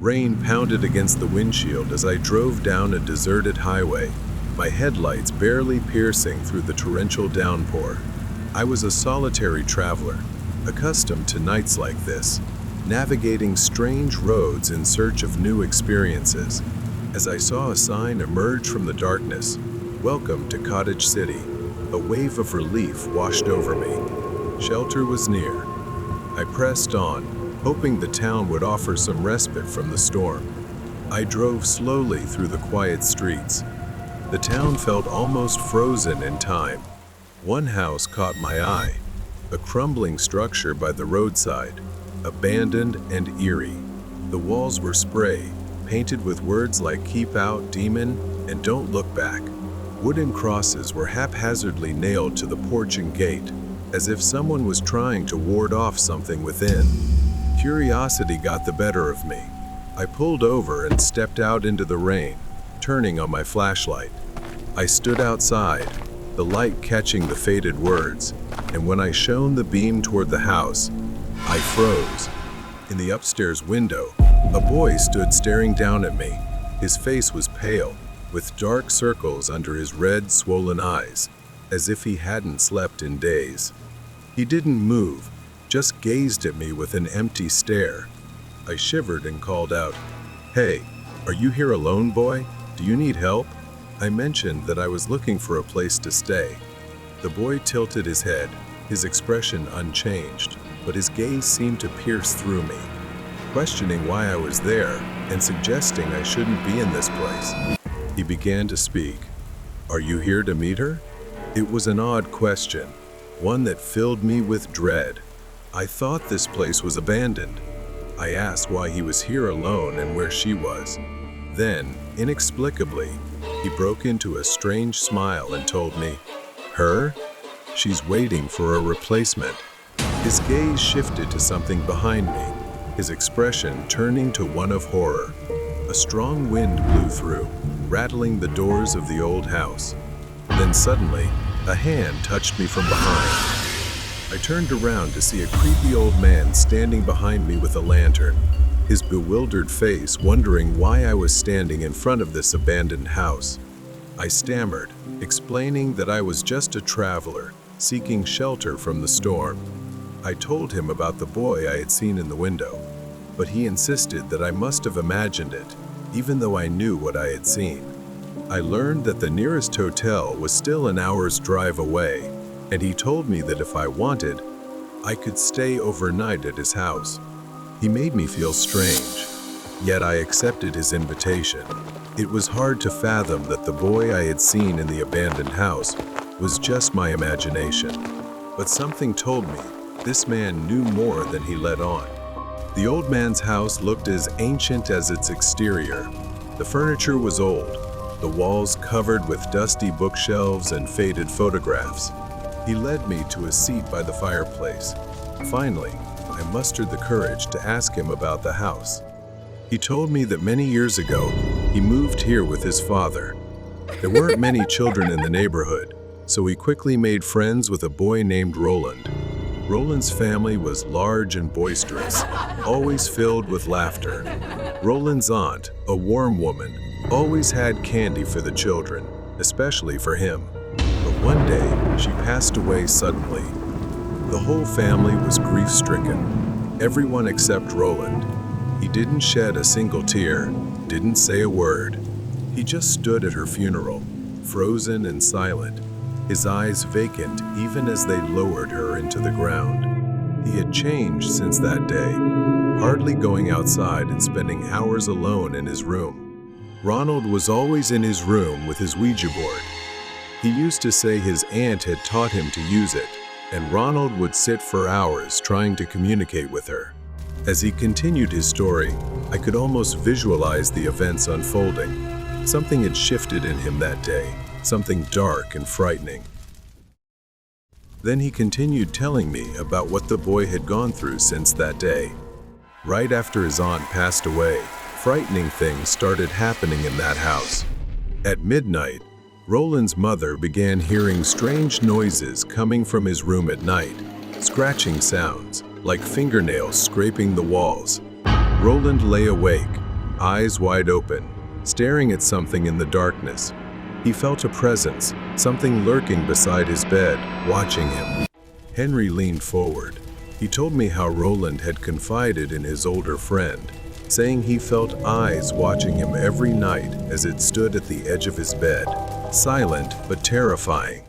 Rain pounded against the windshield as I drove down a deserted highway, my headlights barely piercing through the torrential downpour. I was a solitary traveler, accustomed to nights like this, navigating strange roads in search of new experiences. As I saw a sign emerge from the darkness, "Welcome to Cottage City," a wave of relief washed over me. Shelter was near. I pressed on, hoping the town would offer some respite from the storm. I drove slowly through the quiet streets. The town felt almost frozen in time. One house caught my eye, a crumbling structure by the roadside, abandoned and eerie. The walls were spray, painted with words like "Keep Out, Demon," and "Don't Look Back." Wooden crosses were haphazardly nailed to the porch and gate, as if someone was trying to ward off something within. Curiosity got the better of me. I pulled over and stepped out into the rain, turning on my flashlight. I stood outside, the light catching the faded words, and when I shone the beam toward the house, I froze. In the upstairs window, a boy stood staring down at me. His face was pale, with dark circles under his red, swollen eyes, as if he hadn't slept in days. He didn't move, just gazed at me with an empty stare. I shivered and called out, "Hey, are you here alone, boy? Do you need help?" I mentioned that I was looking for a place to stay. The boy tilted his head, his expression unchanged, but his gaze seemed to pierce through me, questioning why I was there and suggesting I shouldn't be in this place. He began to speak. "Are you here to meet her?" It was an odd question, one that filled me with dread. I thought this place was abandoned. I asked why he was here alone and where she was. Then, inexplicably, he broke into a strange smile and told me, "Her? She's waiting for a replacement." His gaze shifted to something behind me, his expression turning to one of horror. A strong wind blew through, rattling the doors of the old house. Then suddenly, a hand touched me from behind. I turned around to see a creepy old man standing behind me with a lantern, his bewildered face wondering why I was standing in front of this abandoned house. I stammered, explaining that I was just a traveler, seeking shelter from the storm. I told him about the boy I had seen in the window, but he insisted that I must have imagined it, even though I knew what I had seen. I learned that the nearest hotel was still an hour's drive away, and he told me that if I wanted, I could stay overnight at his house. He made me feel strange, yet I accepted his invitation. It was hard to fathom that the boy I had seen in the abandoned house was just my imagination, but something told me this man knew more than he let on. The old man's house looked as ancient as its exterior. The furniture was old, the walls covered with dusty bookshelves and faded photographs. He led me to a seat by the fireplace. Finally, I mustered the courage to ask him about the house. He told me that many years ago, he moved here with his father. There weren't many children in the neighborhood, so he quickly made friends with a boy named Roland. Roland's family was large and boisterous, always filled with laughter. Roland's aunt, a warm woman, always had candy for the children, especially for him. But one day, she passed away suddenly. The whole family was grief-stricken, everyone except Roland. He didn't shed a single tear, didn't say a word. He just stood at her funeral, frozen and silent, his eyes vacant even as they lowered her into the ground. He had changed since that day, hardly going outside and spending hours alone in his room. Ronald was always in his room with his Ouija board. He used to say his aunt had taught him to use it, and Ronald would sit for hours trying to communicate with her. As he continued his story, I could almost visualize the events unfolding. Something had shifted in him that day, something dark and frightening. Then he continued telling me about what the boy had gone through since that day. Right after his aunt passed away, frightening things started happening in that house. At midnight, Roland's mother began hearing strange noises coming from his room at night, scratching sounds, like fingernails scraping the walls. Roland lay awake, eyes wide open, staring at something in the darkness. He felt a presence, something lurking beside his bed, watching him. Henry leaned forward. He told me how Roland had confided in his older friend, saying he felt eyes watching him every night as it stood at the edge of his bed, silent but terrifying.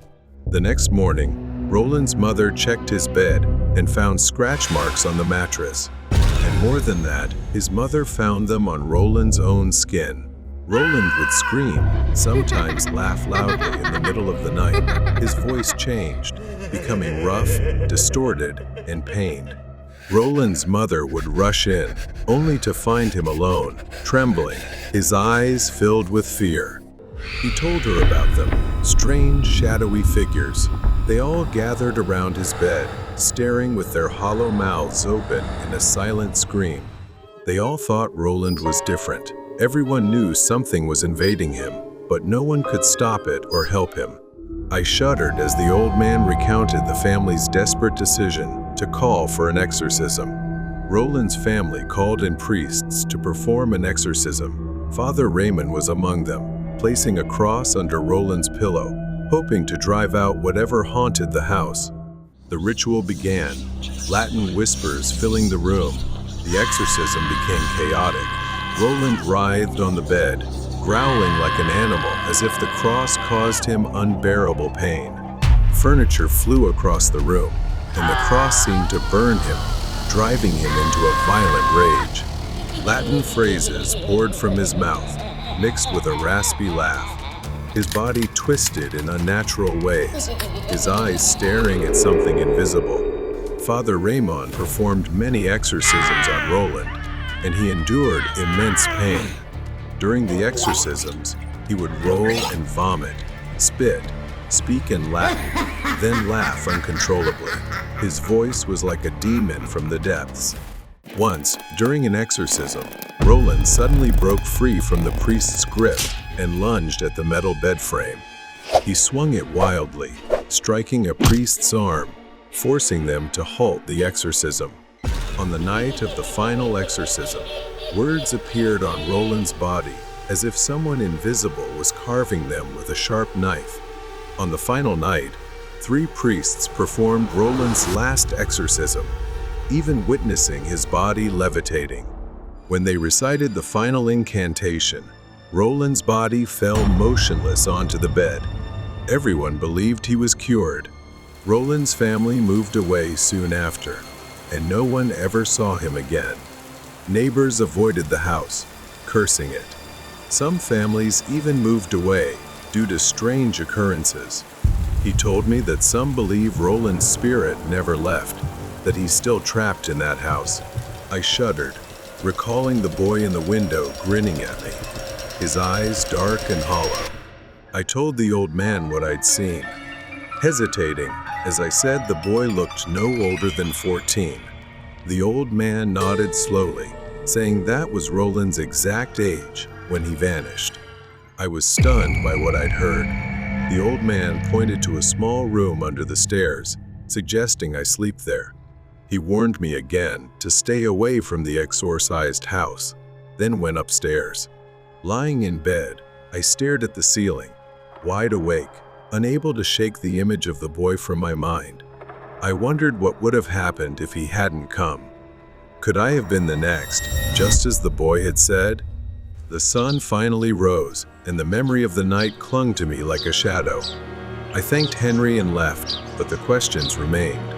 The next morning, Roland's mother checked his bed and found scratch marks on the mattress. And more than that, his mother found them on Roland's own skin. Roland would scream, sometimes laugh loudly in the middle of the night. His voice changed, becoming rough, distorted, and pained. Roland's mother would rush in, only to find him alone, trembling, his eyes filled with fear. He told her about them, strange, shadowy figures. They all gathered around his bed, staring with their hollow mouths open in a silent scream. They all thought Roland was different. Everyone knew something was invading him, but no one could stop it or help him. I shuddered as the old man recounted the family's desperate decision to call for an exorcism. Roland's family called in priests to perform an exorcism. Father Raymond was among them, placing a cross under Roland's pillow, hoping to drive out whatever haunted the house. The ritual began, Latin whispers filling the room. The exorcism became chaotic. Roland writhed on the bed, growling like an animal as if the cross caused him unbearable pain. Furniture flew across the room, and the cross seemed to burn him, driving him into a violent rage. Latin phrases poured from his mouth, mixed with a raspy laugh. His body twisted in unnatural ways, his eyes staring at something invisible. Father Raymond performed many exorcisms on Roland, and he endured immense pain. During the exorcisms, he would roll and vomit, spit, speak in Latin, then laugh uncontrollably. His voice was like a demon from the depths. Once, during an exorcism, Roland suddenly broke free from the priest's grip and lunged at the metal bed frame. He swung it wildly, striking a priest's arm, forcing them to halt the exorcism. On the night of the final exorcism, words appeared on Roland's body as if someone invisible was carving them with a sharp knife. On the final night, 3 priests performed Roland's last exorcism, even witnessing his body levitating. When they recited the final incantation, Roland's body fell motionless onto the bed. Everyone believed he was cured. Roland's family moved away soon after, and no one ever saw him again. Neighbors avoided the house, cursing it. Some families even moved away due to strange occurrences. He told me that some believe Roland's spirit never left, that he's still trapped in that house. I shuddered, recalling the boy in the window grinning at me, his eyes dark and hollow. I told the old man what I'd seen. Hesitating, as I said the boy looked no older than 14. The old man nodded slowly, saying that was Roland's exact age when he vanished. I was stunned by what I'd heard. The old man pointed to a small room under the stairs, suggesting I sleep there. He warned me again to stay away from the exorcised house, then went upstairs. Lying in bed, I stared at the ceiling, wide awake, unable to shake the image of the boy from my mind. I wondered what would have happened if he hadn't come. Could I have been the next, just as the boy had said? The sun finally rose, and the memory of the night clung to me like a shadow. I thanked Henry and left, but the questions remained.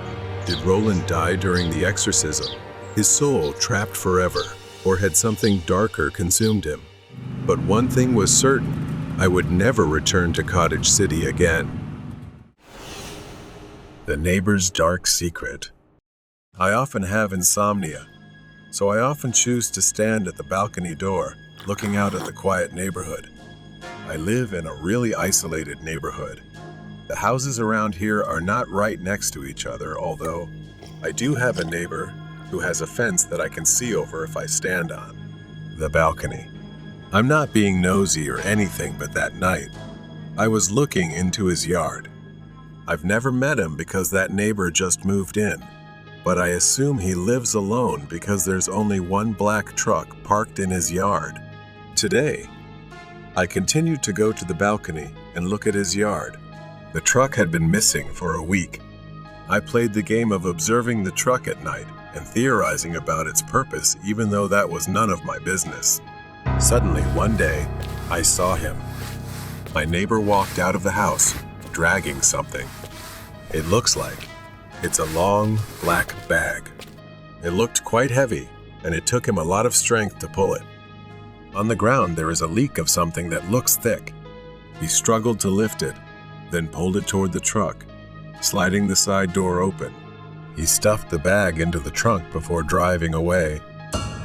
Did Roland die during the exorcism? His soul trapped forever, or had something darker consumed him? But one thing was certain, I would never return to Cottage City again. The neighbor's dark secret. I often have insomnia, so I often choose to stand at the balcony door, looking out at the quiet neighborhood. I live in a really isolated neighborhood. The houses around here are not right next to each other, although I do have a neighbor who has a fence that I can see over if I stand on the balcony. I'm not being nosy or anything, but that night, I was looking into his yard. I've never met him because that neighbor just moved in. but I assume he lives alone because there's only one black truck parked in his yard. Today, I continued to go to the balcony and look at his yard. The truck had been missing for a week. I played the game of observing the truck at night and theorizing about its purpose, even though that was none of my business. Suddenly, one day, I saw him. My neighbor walked out of the house, dragging something. It looks like it's a long, black bag. It looked quite heavy, and it took him a lot of strength to pull it. On the ground, there is a leak of something that looks thick. He struggled to lift it, then pulled it toward the truck, sliding the side door open. He stuffed the bag into the trunk before driving away,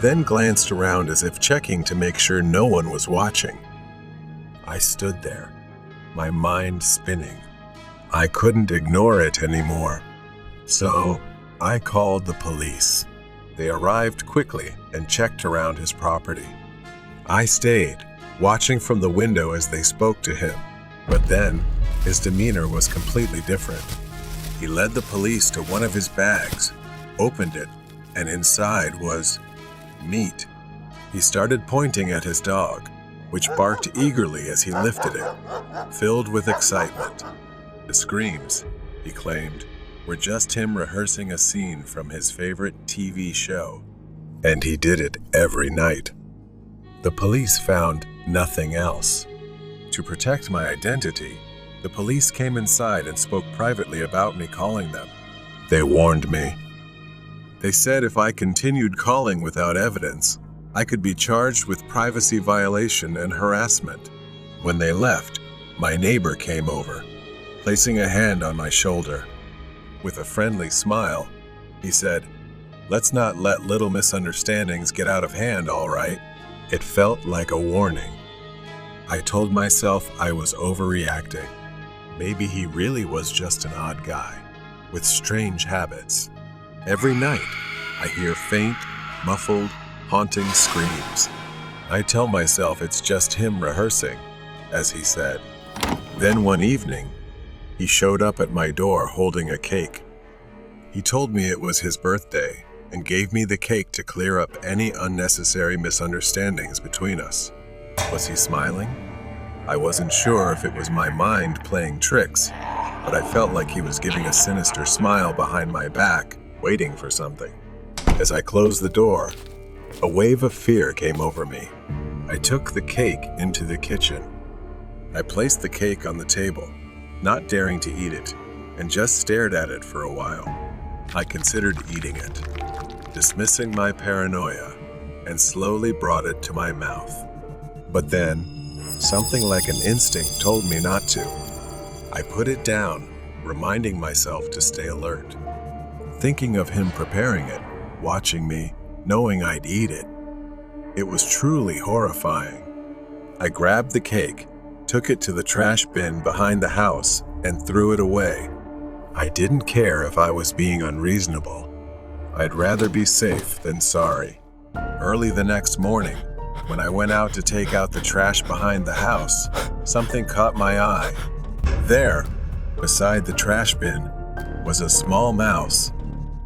then glanced around as if checking to make sure no one was watching. I stood there, my mind spinning. I couldn't ignore it anymore. So I called the police. They arrived quickly and checked around his property. I stayed, watching from the window as they spoke to him, but then his demeanor was completely different. He led the police to one of his bags, opened it, and inside was meat. He started pointing at his dog, which barked eagerly as he lifted it, filled with excitement. The screams, he claimed, were just him rehearsing a scene from his favorite TV show, and he did it every night. The police found nothing else. To protect my identity, the police came inside and spoke privately about me calling them. They warned me. They said if I continued calling without evidence, I could be charged with privacy violation and harassment. When they left, my neighbor came over, placing a hand on my shoulder. With a friendly smile, he said, "Let's not let little misunderstandings get out of hand, all right?" It felt like a warning. I told myself I was overreacting. Maybe he really was just an odd guy, with strange habits. Every night, I hear faint, muffled, haunting screams. I tell myself it's just him rehearsing, as he said. Then one evening, he showed up at my door holding a cake. He told me it was his birthday and gave me the cake to clear up any unnecessary misunderstandings between us. Was he smiling? I wasn't sure if it was my mind playing tricks, but I felt like he was giving a sinister smile behind my back, waiting for something. As I closed the door, a wave of fear came over me. I took the cake into the kitchen. I placed the cake on the table, not daring to eat it, and just stared at it for a while. I considered eating it, dismissing my paranoia, and slowly brought it to my mouth. But then, something like an instinct told me not to. I put it down, reminding myself to stay alert. Thinking of him preparing it, watching me, knowing I'd eat it. It was truly horrifying. I grabbed the cake, took it to the trash bin behind the house, and threw it away. I didn't care if I was being unreasonable. I'd rather be safe than sorry. Early the next morning, when I went out to take out the trash behind the house, something caught my eye. There, beside the trash bin, was a small mouse,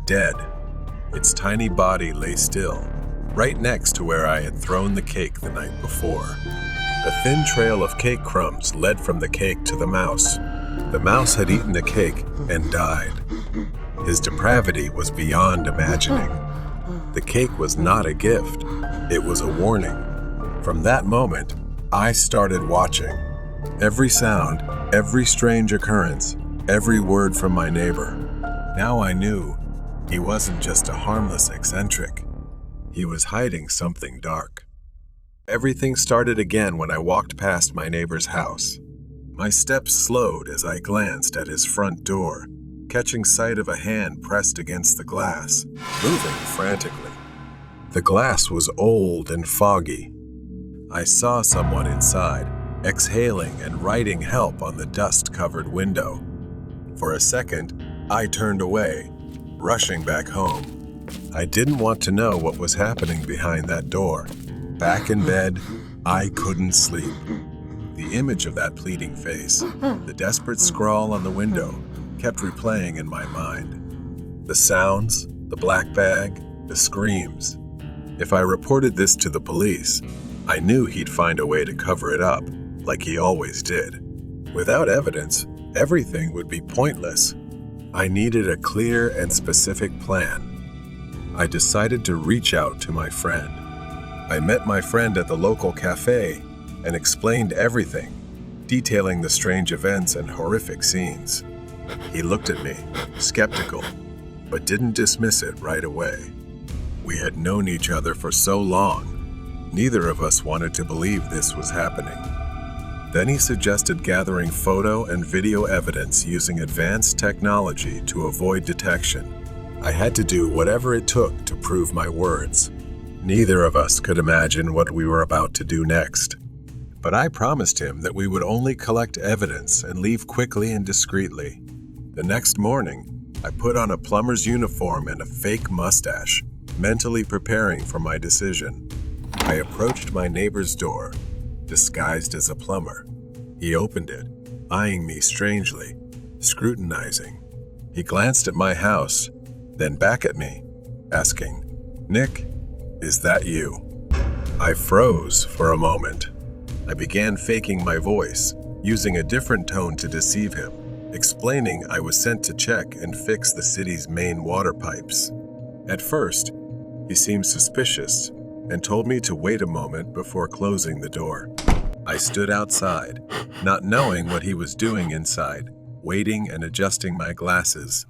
dead. Its tiny body lay still, right next to where I had thrown the cake the night before. A thin trail of cake crumbs led from the cake to the mouse. The mouse had eaten the cake and died. His depravity was beyond imagining. The cake was not a gift, it was a warning. From that moment, I started watching. Every sound, every strange occurrence, every word from my neighbor. Now I knew he wasn't just a harmless eccentric. He was hiding something dark. Everything started again when I walked past my neighbor's house. My steps slowed as I glanced at his front door, catching sight of a hand pressed against the glass, moving frantically. The glass was old and foggy. I saw someone inside, exhaling and writing help on the dust-covered window. For a second, I turned away, rushing back home. I didn't want to know what was happening behind that door. Back in bed, I couldn't sleep. The image of that pleading face, the desperate scrawl on the window, kept replaying in my mind. The sounds, The black bag, the screams. If I reported this to the police, I knew he'd find a way to cover it up, like he always did. Without evidence, everything would be pointless. I needed a clear and specific plan. I decided to reach out to my friend. I met my friend at the local cafe and explained everything, detailing the strange events and horrific scenes. He looked at me, skeptical, but didn't dismiss it right away. We had known each other for so long, neither of us wanted to believe this was happening. Then he suggested gathering photo and video evidence using advanced technology to avoid detection. I had to do whatever it took to prove my words. Neither of us could imagine what we were about to do next. But I promised him that we would only collect evidence and leave quickly and discreetly. The next morning, I put on a plumber's uniform and a fake mustache, mentally preparing for my decision. I approached my neighbor's door, disguised as a plumber. He opened it, eyeing me strangely, scrutinizing. He glanced at my house, then back at me, asking, "Nick, is that you?" I froze for a moment. I began faking my voice, using a different tone to deceive him, explaining I was sent to check and fix the city's main water pipes. At first, he seemed suspicious and told me to wait a moment before closing the door. I stood outside, not knowing what he was doing inside, waiting and adjusting my glasses.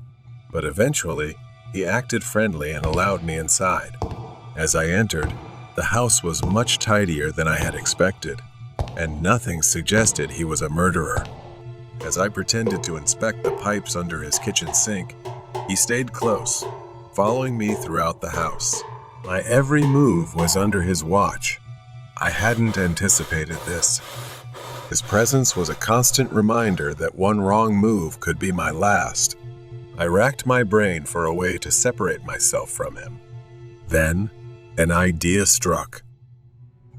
But eventually, he acted friendly and allowed me inside. As I entered, the house was much tidier than I had expected, and nothing suggested he was a murderer. As I pretended to inspect the pipes under his kitchen sink, he stayed close, following me throughout the house. My every move was under his watch. I hadn't anticipated this. His presence was a constant reminder that one wrong move could be my last. I racked my brain for a way to separate myself from him. Then, an idea struck.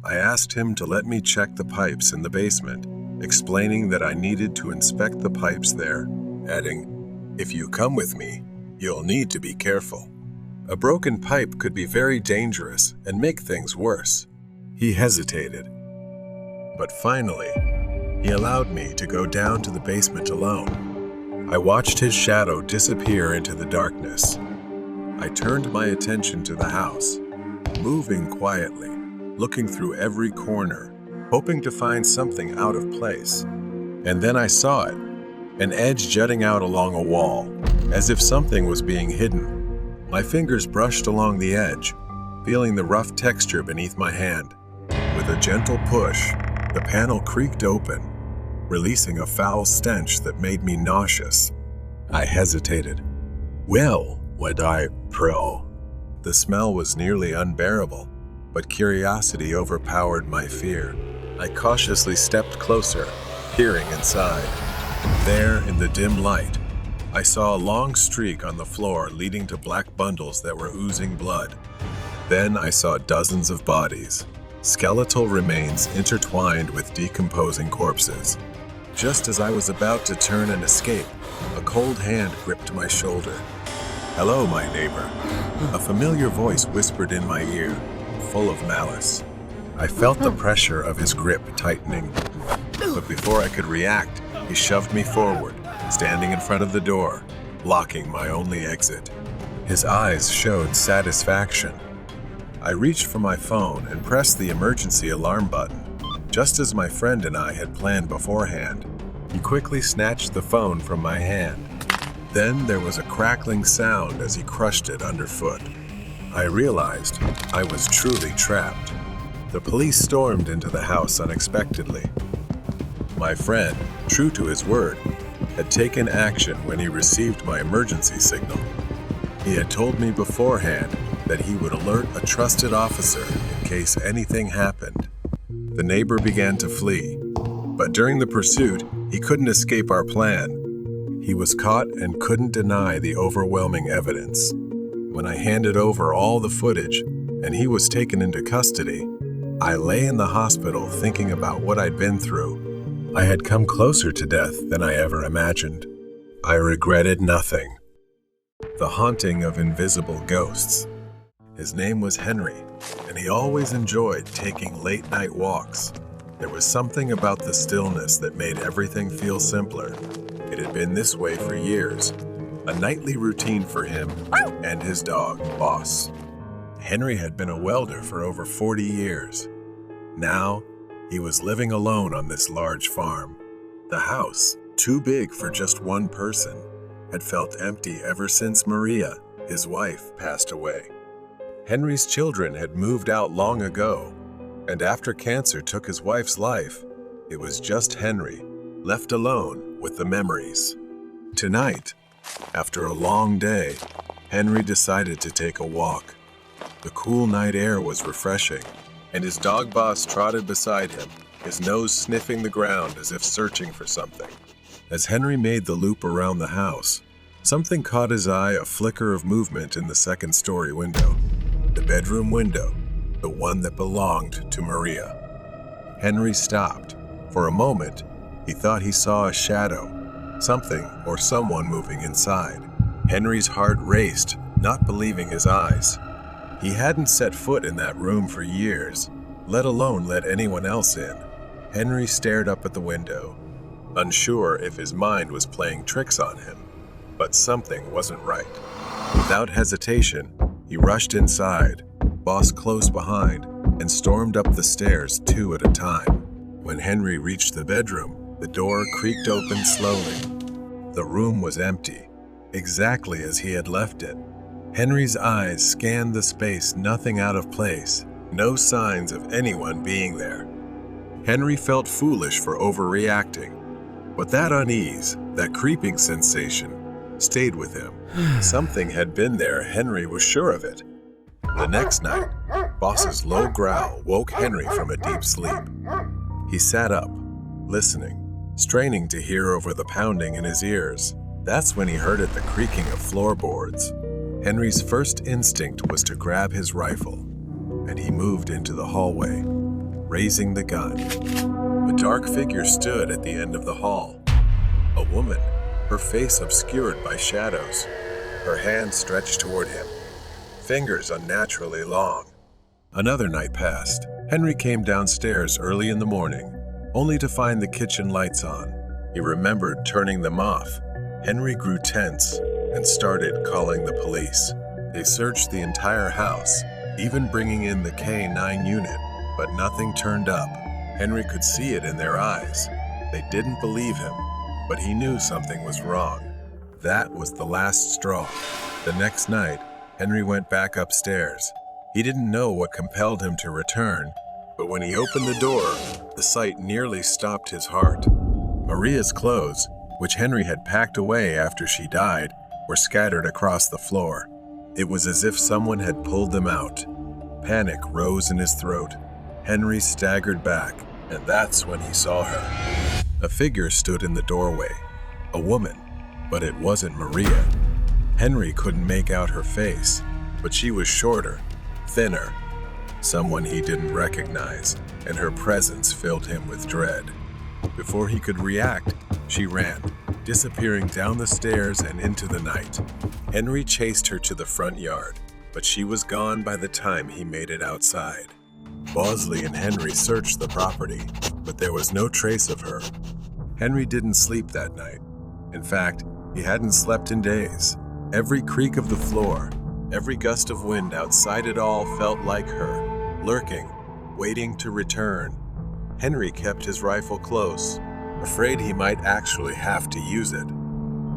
I asked him to let me check the pipes in the basement, explaining that I needed to inspect the pipes there, adding, "If you come with me, you'll need to be careful. A broken pipe could be very dangerous and make things worse." He hesitated, but finally, he allowed me to go down to the basement alone. I watched his shadow disappear into the darkness. I turned my attention to the house, moving quietly, looking through every corner, hoping to find something out of place. And then I saw it, an edge jutting out along a wall, as if something was being hidden. My fingers brushed along the edge, feeling the rough texture beneath my hand. With a gentle push, the panel creaked open, releasing a foul stench that made me nauseous. I hesitated. Well, would I pro? The smell was nearly unbearable, but curiosity overpowered my fear. I cautiously stepped closer, peering inside. There, in the dim light, I saw a long streak on the floor leading to black bundles that were oozing blood. Then I saw dozens of bodies, skeletal remains intertwined with decomposing corpses. Just as I was about to turn and escape, a cold hand gripped my shoulder. "Hello, my neighbor," a familiar voice whispered in my ear, full of malice. I felt the pressure of his grip tightening, but before I could react, he shoved me forward, standing in front of the door, blocking my only exit. His eyes showed satisfaction. I reached for my phone and pressed the emergency alarm button, just as my friend and I had planned beforehand. He quickly snatched the phone from my hand. Then there was a crackling sound as he crushed it underfoot. I realized I was truly trapped. The police stormed into the house unexpectedly. My friend, true to his word, had taken action when he received my emergency signal. He had told me beforehand that he would alert a trusted officer in case anything happened. The neighbor began to flee, but during the pursuit, he couldn't escape our plan. He was caught and couldn't deny the overwhelming evidence. When I handed over all the footage and he was taken into custody, I lay in the hospital thinking about what I'd been through. I had come closer to death than I ever imagined. I regretted nothing. The Haunting of Invisible Ghosts. His name was Henry, and he always enjoyed taking late-night walks. There was something about the stillness that made everything feel simpler. It had been this way for years, a nightly routine for him and his dog, Boss. Henry had been a welder for over 40 years. Now, he was living alone on this large farm. The house, too big for just one person, had felt empty ever since Maria, his wife, passed away. Henry's children had moved out long ago, and after cancer took his wife's life, it was just Henry, left alone with the memories. Tonight, after a long day, Henry decided to take a walk. The cool night air was refreshing, and his dog Boss trotted beside him, his nose sniffing the ground as if searching for something. As Henry made the loop around the house, something caught his eye, a flicker of movement in the second-story window. The bedroom window, the one that belonged to Maria. Henry stopped. For a moment, he thought he saw a shadow, something or someone moving inside. Henry's heart raced, not believing his eyes. He hadn't set foot in that room for years, let alone let anyone else in. Henry stared up at the window, unsure if his mind was playing tricks on him, but something wasn't right. Without hesitation, he rushed inside, Boss close behind, and stormed up the stairs 2 at a time. When Henry reached the bedroom, the door creaked open slowly. The room was empty, exactly as he had left it. Henry's eyes scanned the space, nothing out of place, no signs of anyone being there. Henry felt foolish for overreacting, but that unease, that creeping sensation, stayed with him. Something had been there, Henry was sure of it. The next night, Boss's low growl woke Henry from a deep sleep. He sat up, listening, straining to hear over the pounding in his ears. That's when he heard the creaking of floorboards. Henry's first instinct was to grab his rifle, and he moved into the hallway, raising the gun. A dark figure stood at the end of the hall. A woman, her face obscured by shadows, her hand stretched toward him, fingers unnaturally long. Another night passed. Henry came downstairs early in the morning, only to find the kitchen lights on. He remembered turning them off. Henry grew tense and started calling the police. They searched the entire house, even bringing in the K-9 unit, but nothing turned up. Henry could see it in their eyes. They didn't believe him, but he knew something was wrong. That was the last straw. The next night, Henry went back upstairs. He didn't know what compelled him to return, but when he opened the door, the sight nearly stopped his heart. Maria's clothes, which Henry had packed away after she died, were scattered across the floor. It was as if someone had pulled them out. Panic rose in his throat. Henry staggered back, and that's when he saw her. A figure stood in the doorway. A woman, but it wasn't Maria. Henry couldn't make out her face, but she was shorter, thinner, someone he didn't recognize, and her presence filled him with dread. Before he could react, she ran, disappearing down the stairs and into the night. Henry chased her to the front yard, but she was gone by the time he made it outside. Bosley and Henry searched the property, but there was no trace of her. Henry didn't sleep that night. In fact, he hadn't slept in days. Every creak of the floor, every gust of wind outside it all felt like her, lurking, waiting to return. Henry kept his rifle close, afraid he might actually have to use it.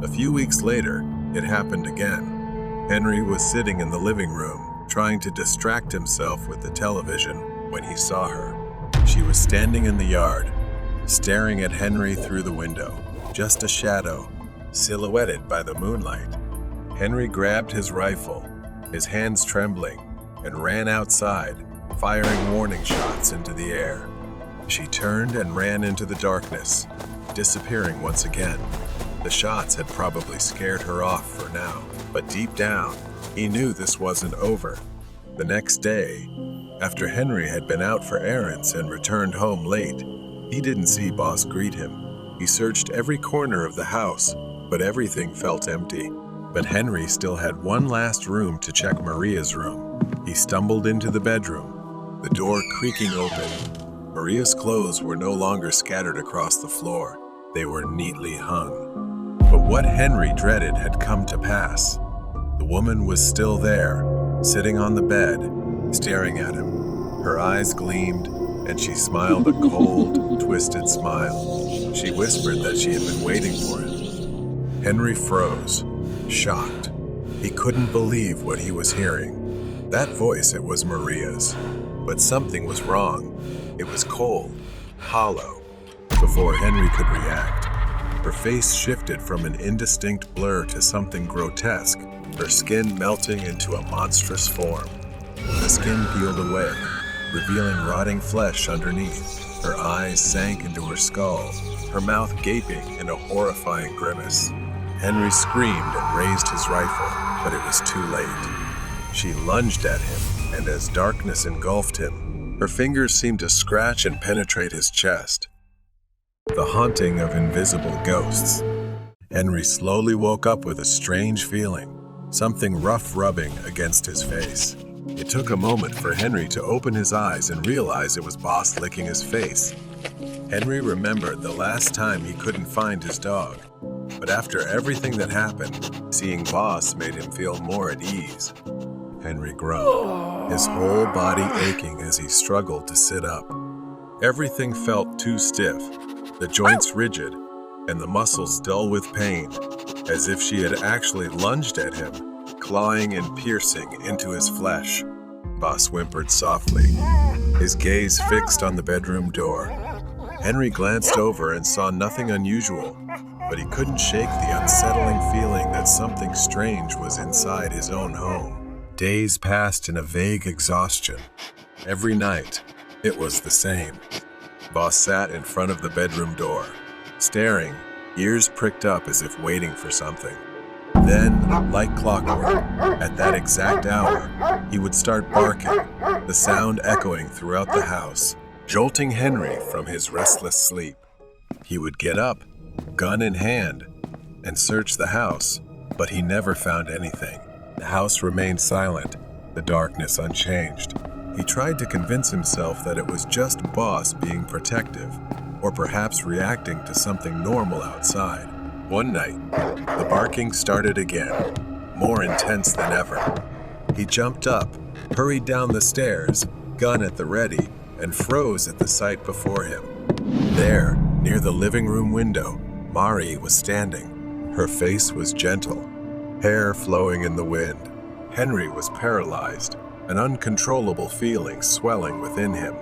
A few weeks later, it happened again. Henry was sitting in the living room, trying to distract himself with the television when he saw her. She was standing in the yard, staring at Henry through the window, just a shadow, silhouetted by the moonlight. Henry grabbed his rifle, his hands trembling, and ran outside, firing warning shots into the air. She turned and ran into the darkness, disappearing once again. The shots had probably scared her off for now, but deep down, he knew this wasn't over. The next day, after Henry had been out for errands and returned home late, he didn't see Boss greet him. He searched every corner of the house, but everything felt empty. But Henry still had one last room to check Maria's room. He stumbled into the bedroom, the door creaking open. Maria's clothes were no longer scattered across the floor. They were neatly hung. But what Henry dreaded had come to pass. The woman was still there, sitting on the bed, staring at him. Her eyes gleamed, and she smiled a cold, twisted smile. She whispered that she had been waiting for him. Henry froze, shocked. He couldn't believe what he was hearing. That voice, it was Maria's. But something was wrong. It was cold, hollow. Before Henry could react, her face shifted from an indistinct blur to something grotesque, her skin melting into a monstrous form. The skin peeled away, revealing rotting flesh underneath. Her eyes sank into her skull, her mouth gaping in a horrifying grimace. Henry screamed and raised his rifle, but it was too late. She lunged at him, and as darkness engulfed him, her fingers seemed to scratch and penetrate his chest. The haunting of invisible ghosts. Henry slowly woke up with a strange feeling, something rough rubbing against his face. It took a moment for Henry to open his eyes and realize it was Boss licking his face. Henry remembered the last time he couldn't find his dog, but after everything that happened, seeing Boss made him feel more at ease. Henry groaned, his whole body aching as he struggled to sit up. Everything felt too stiff, the joints rigid, and the muscles dull with pain, as if she had actually lunged at him, clawing and piercing into his flesh. Boss whimpered softly, his gaze fixed on the bedroom door. Henry glanced over and saw nothing unusual, but he couldn't shake the unsettling feeling that something strange was inside his own home. Days passed in a vague exhaustion. Every night, it was the same. Boss sat in front of the bedroom door, staring, ears pricked up as if waiting for something. Then, like clockwork, at that exact hour, he would start barking, the sound echoing throughout the house, jolting Henry from his restless sleep. He would get up, gun in hand, and search the house, but he never found anything. The house remained silent, the darkness unchanged. He tried to convince himself that it was just Boss being protective, or perhaps reacting to something normal outside. One night, the barking started again, more intense than ever. He jumped up, hurried down the stairs, gun at the ready, and froze at the sight before him. There, near the living room window, Mari was standing. Her face was gentle, hair flowing in the wind. Henry was paralyzed, an uncontrollable feeling swelling within him.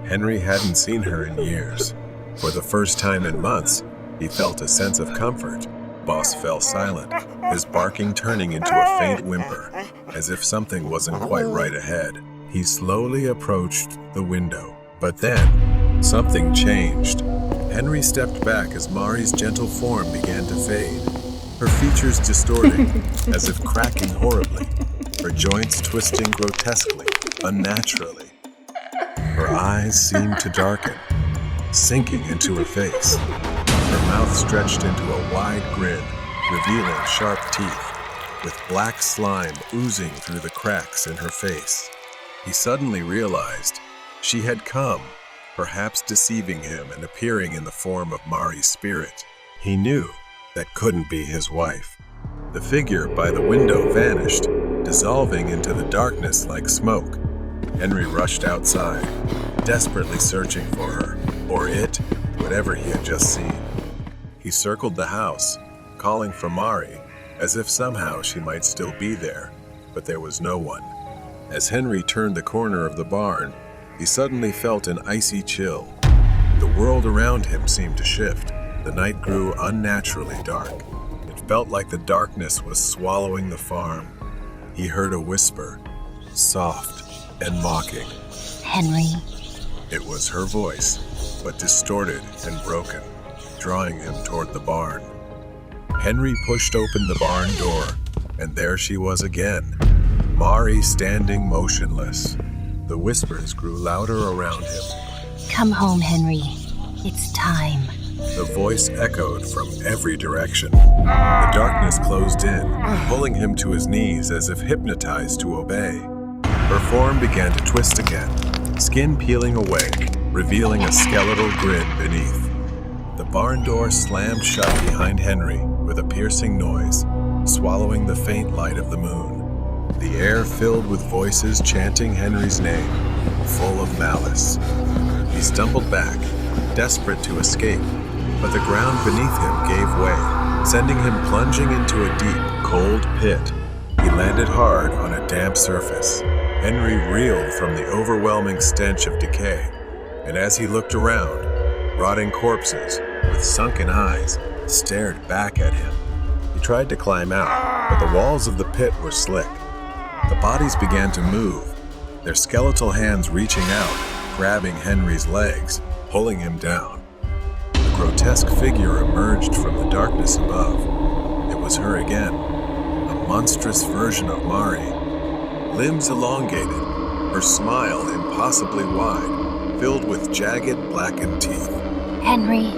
Henry hadn't seen her in years. For the first time in months, he felt a sense of comfort. Boss fell silent, his barking turning into a faint whimper, as if something wasn't quite right ahead. He slowly approached the window, but then something changed. Henry stepped back as Mari's gentle form began to fade, her features distorting, as if cracking horribly, her joints twisting grotesquely, unnaturally. Her eyes seemed to darken, sinking into her face. Her mouth stretched into a wide grin, revealing sharp teeth, with black slime oozing through the cracks in her face. He suddenly realized she had come, perhaps deceiving him and appearing in the form of Mari's spirit. He knew that couldn't be his wife. The figure by the window vanished, dissolving into the darkness like smoke. Henry rushed outside, desperately searching for her, or it, whatever he had just seen. He circled the house, calling for Mari, as if somehow she might still be there, but there was no one. As Henry turned the corner of the barn, he suddenly felt an icy chill. The world around him seemed to shift. The night grew unnaturally dark. It felt like the darkness was swallowing the farm. He heard a whisper, soft and mocking. Henry. It was her voice, but distorted and broken, drawing him toward the barn. Henry pushed open the barn door, and there she was again, Mari standing motionless. The whispers grew louder around him. Come home, Henry. It's time. The voice echoed from every direction. The darkness closed in, pulling him to his knees as if hypnotized to obey. Her form began to twist again, skin peeling away, revealing a skeletal grin beneath. The barn door slammed shut behind Henry with a piercing noise, swallowing the faint light of the moon. The air filled with voices chanting Henry's name, full of malice. He stumbled back, desperate to escape, but the ground beneath him gave way, sending him plunging into a deep, cold pit. He landed hard on a damp surface. Henry reeled from the overwhelming stench of decay, and as he looked around, rotting corpses with sunken eyes stared back at him. He tried to climb out, but the walls of the pit were slick. The bodies began to move, their skeletal hands reaching out, grabbing Henry's legs, pulling him down. A grotesque figure emerged from the darkness above. It was her again, a monstrous version of Mari. Limbs elongated, her smile impossibly wide, filled with jagged, blackened teeth. Henry,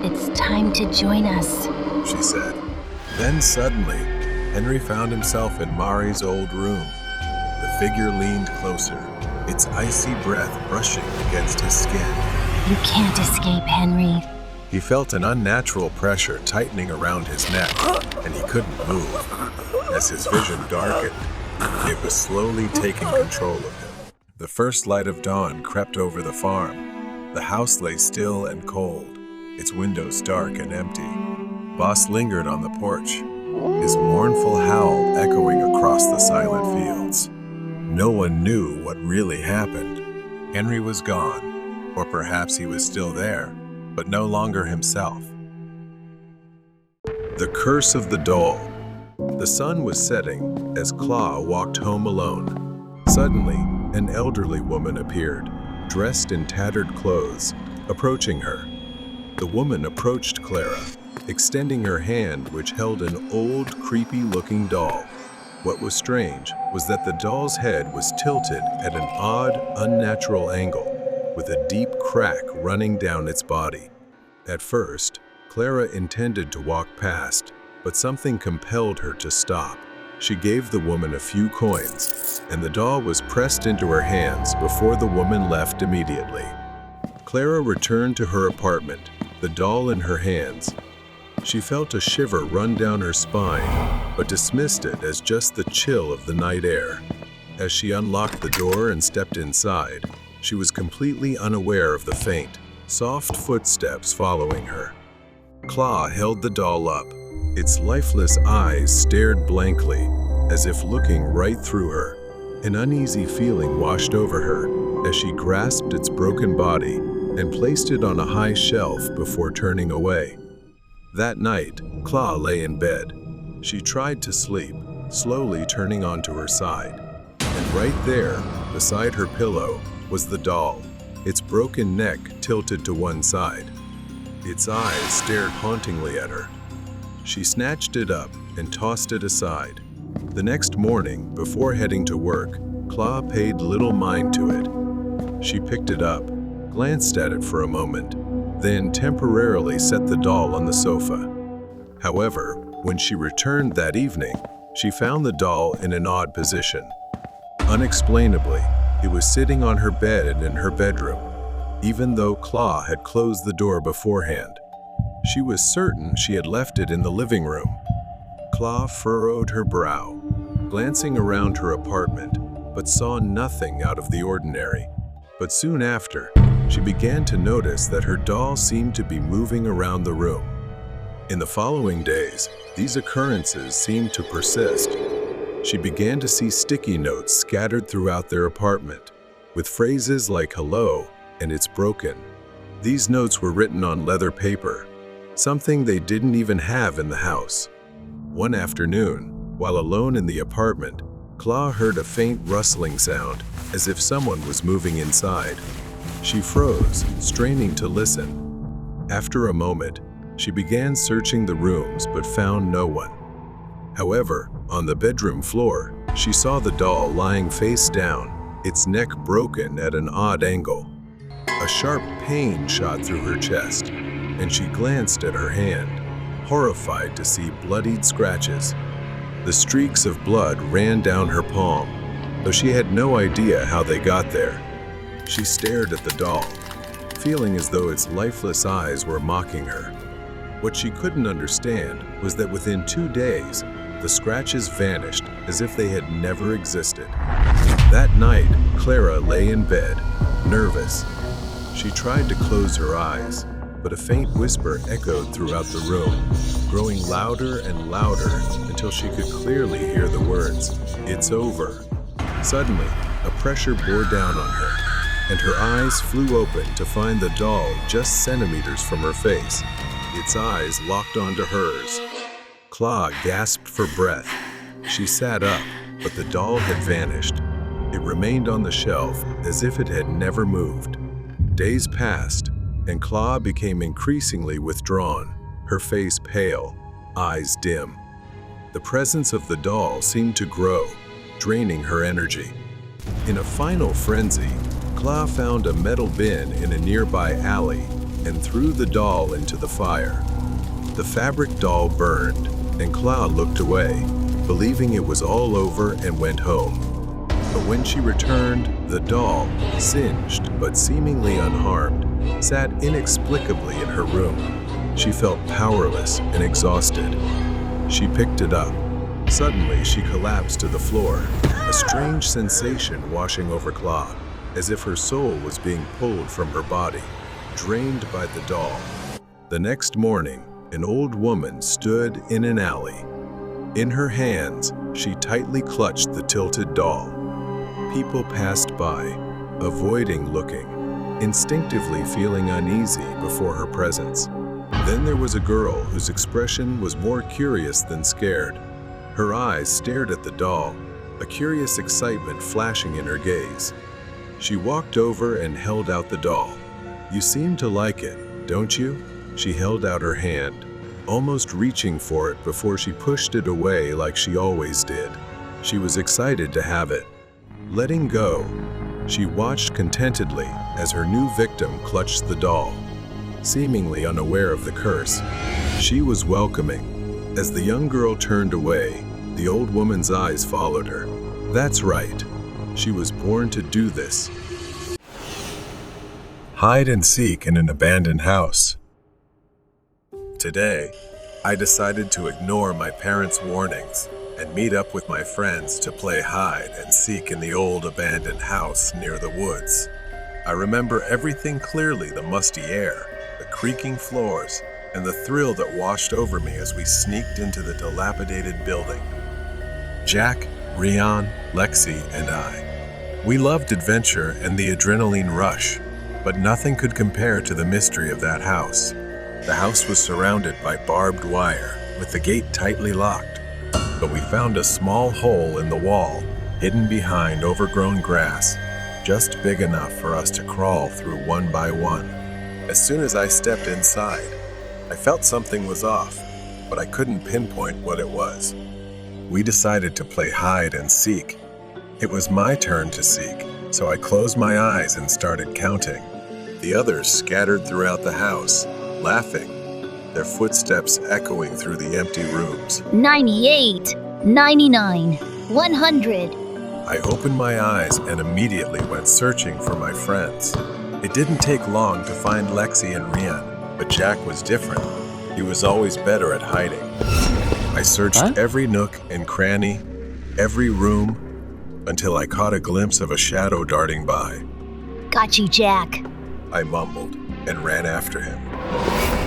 it's time to join us, she said. Then suddenly, Henry found himself in Mari's old room. The figure leaned closer, its icy breath brushing against his skin. You can't escape, Henry. He felt an unnatural pressure tightening around his neck, and he couldn't move. As his vision darkened, it was slowly taking control of him. The first light of dawn crept over the farm. The house lay still and cold, its windows dark and empty. Boss lingered on the porch, his mournful howl echoing across the silent fields. No one knew what really happened. Henry was gone, or perhaps he was still there, but no longer himself. The Curse of the Doll. The sun was setting as Claw walked home alone. Suddenly, an elderly woman appeared, dressed in tattered clothes, approaching her. The woman approached Clara, extending her hand which held an old, creepy-looking doll. What was strange was that the doll's head was tilted at an odd, unnatural angle, with a deep crack running down its body. At first, Clara intended to walk past, but something compelled her to stop. She gave the woman a few coins, and the doll was pressed into her hands before the woman left immediately. Clara returned to her apartment, the doll in her hands. She felt a shiver run down her spine, but dismissed it as just the chill of the night air. As she unlocked the door and stepped inside, she was completely unaware of the faint, soft footsteps following her. Claw held the doll up. Its lifeless eyes stared blankly, as if looking right through her. An uneasy feeling washed over her as she grasped its broken body and placed it on a high shelf before turning away. That night, Claw lay in bed. She tried to sleep, slowly turning onto her side. And right there, beside her pillow, was the doll, its broken neck tilted to one side. Its eyes stared hauntingly at her. She snatched it up and tossed it aside. The next morning, before heading to work, Claw paid little mind to it. She picked it up, glanced at it for a moment, then temporarily set the doll on the sofa. However, when she returned that evening, she found the doll in an odd position. Unexplainably, it was sitting on her bed in her bedroom, even though Claw had closed the door beforehand. She was certain she had left it in the living room. Claw furrowed her brow, glancing around her apartment, but saw nothing out of the ordinary. But soon after, she began to notice that her doll seemed to be moving around the room. In the following days, these occurrences seemed to persist. She began to see sticky notes scattered throughout their apartment, with phrases like "hello" and "it's broken." These notes were written on leather paper, something they didn't even have in the house. One afternoon, while alone in the apartment, Claw heard a faint rustling sound, as if someone was moving inside. She froze, straining to listen. After a moment, she began searching the rooms but found no one. However, on the bedroom floor, she saw the doll lying face down, its neck broken at an odd angle. A sharp pain shot through her chest, and she glanced at her hand, horrified to see bloodied scratches. The streaks of blood ran down her palm, though she had no idea how they got there. She stared at the doll, feeling as though its lifeless eyes were mocking her. What she couldn't understand was that within 2 days, the scratches vanished as if they had never existed. That night, Clara lay in bed, nervous. She tried to close her eyes, but a faint whisper echoed throughout the room, growing louder and louder until she could clearly hear the words, "It's over." Suddenly, a pressure bore down on her, and her eyes flew open to find the doll just centimeters from her face. Its eyes locked onto hers. Claw gasped for breath. She sat up, but the doll had vanished. It remained on the shelf as if it had never moved. Days passed, and Claw became increasingly withdrawn, her face pale, eyes dim. The presence of the doll seemed to grow, draining her energy. In a final frenzy, Claw found a metal bin in a nearby alley and threw the doll into the fire. The fabric doll burned, and Claw looked away, believing it was all over, and went home. But when she returned, the doll, singed but seemingly unharmed, sat inexplicably in her room. She felt powerless and exhausted. She picked it up. Suddenly, she collapsed to the floor, a strange sensation washing over Claw, as if her soul was being pulled from her body, drained by the doll. The next morning, an old woman stood in an alley. In her hands, she tightly clutched the tilted doll. People passed by, avoiding looking, instinctively feeling uneasy before her presence. Then there was a girl whose expression was more curious than scared. Her eyes stared at the doll, a curious excitement flashing in her gaze. She walked over and held out the doll. "You seem to like it, don't you?" She held out her hand, almost reaching for it before she pushed it away like she always did. She was excited to have it. Letting go, she watched contentedly as her new victim clutched the doll. Seemingly unaware of the curse, she was welcoming. As the young girl turned away, the old woman's eyes followed her. That's right. She was born to do this. Hide and seek in an abandoned house. Today, I decided to ignore my parents' warnings and meet up with my friends to play hide and seek in the old abandoned house near the woods. I remember everything clearly: the musty air, the creaking floors, and the thrill that washed over me as we sneaked into the dilapidated building. Jack, Rian, Lexi, and I. We loved adventure and the adrenaline rush, but nothing could compare to the mystery of that house. The house was surrounded by barbed wire, with the gate tightly locked, but we found a small hole in the wall, hidden behind overgrown grass, just big enough for us to crawl through one by one. As soon as I stepped inside, I felt something was off, but I couldn't pinpoint what it was. We decided to play hide and seek. It was my turn to seek, so I closed my eyes and started counting. The others scattered throughout the house, laughing, their footsteps echoing through the empty rooms. 98, 99, 100. I opened my eyes and immediately went searching for my friends. It didn't take long to find Lexi and Rian, but Jack was different. He was always better at hiding. I searched every nook and cranny, every room, until I caught a glimpse of a shadow darting by. Got you, Jack. I mumbled and ran after him.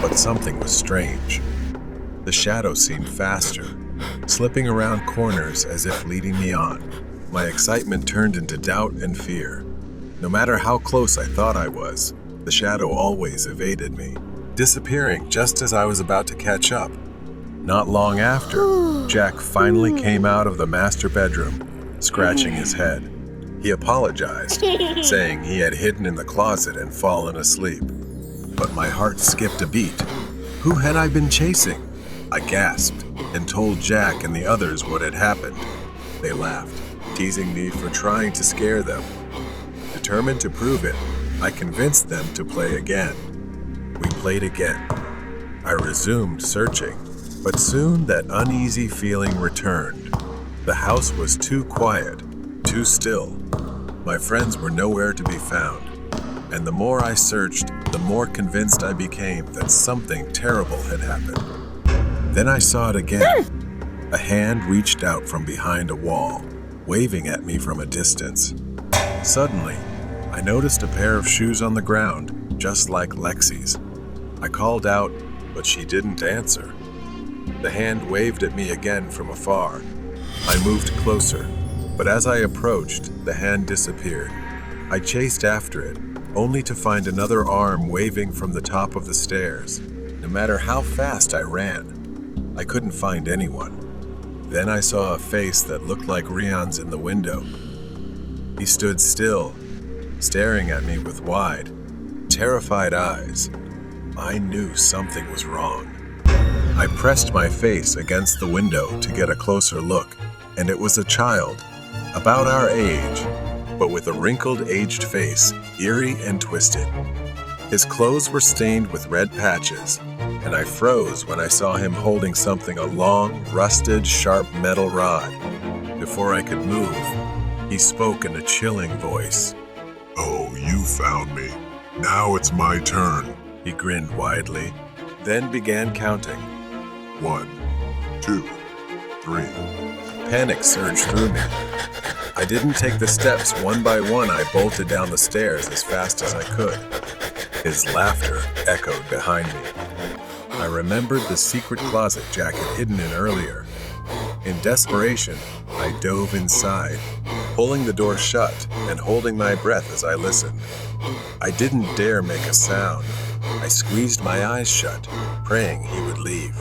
But something was strange. The shadow seemed faster, slipping around corners as if leading me on. My excitement turned into doubt and fear. No matter how close I thought I was, the shadow always evaded me, disappearing just as I was about to catch up. Not long after, Jack finally came out of the master bedroom, scratching his head. He apologized, saying he had hidden in the closet and fallen asleep. But my heart skipped a beat. Who had I been chasing? I gasped and told Jack and the others what had happened. They laughed, teasing me for trying to scare them. Determined to prove it, I convinced them to play again. We played again, I resumed searching, but soon that uneasy feeling returned. The house was too quiet, too still. My friends were nowhere to be found, and the more I searched, the more convinced I became that something terrible had happened. Then I saw it again. A hand reached out from behind a wall, waving at me from a distance. Suddenly, I noticed a pair of shoes on the ground, just like Lexi's. I called out, but she didn't answer. The hand waved at me again from afar. I moved closer, but as I approached, the hand disappeared. I chased after it, only to find another arm waving from the top of the stairs. No matter how fast I ran, I couldn't find anyone. Then I saw a face that looked like Rian's in the window. He stood still, staring at me with wide, terrified eyes. I knew something was wrong. I pressed my face against the window to get a closer look, and it was a child, about our age, but with a wrinkled, aged face, eerie and twisted. His clothes were stained with red patches, and I froze when I saw him holding something, a long, rusted, sharp metal rod. Before I could move, he spoke in a chilling voice. "Oh, you found me. Now it's my turn." He grinned widely, then began counting. 1, 2, 3. Panic surged through me. I didn't take the steps one by one. I bolted down the stairs as fast as I could. His laughter echoed behind me. I remembered the secret closet Jack had hidden in earlier. In desperation, I dove inside, pulling the door shut and holding my breath as I listened. I didn't dare make a sound. I squeezed my eyes shut, praying he would leave.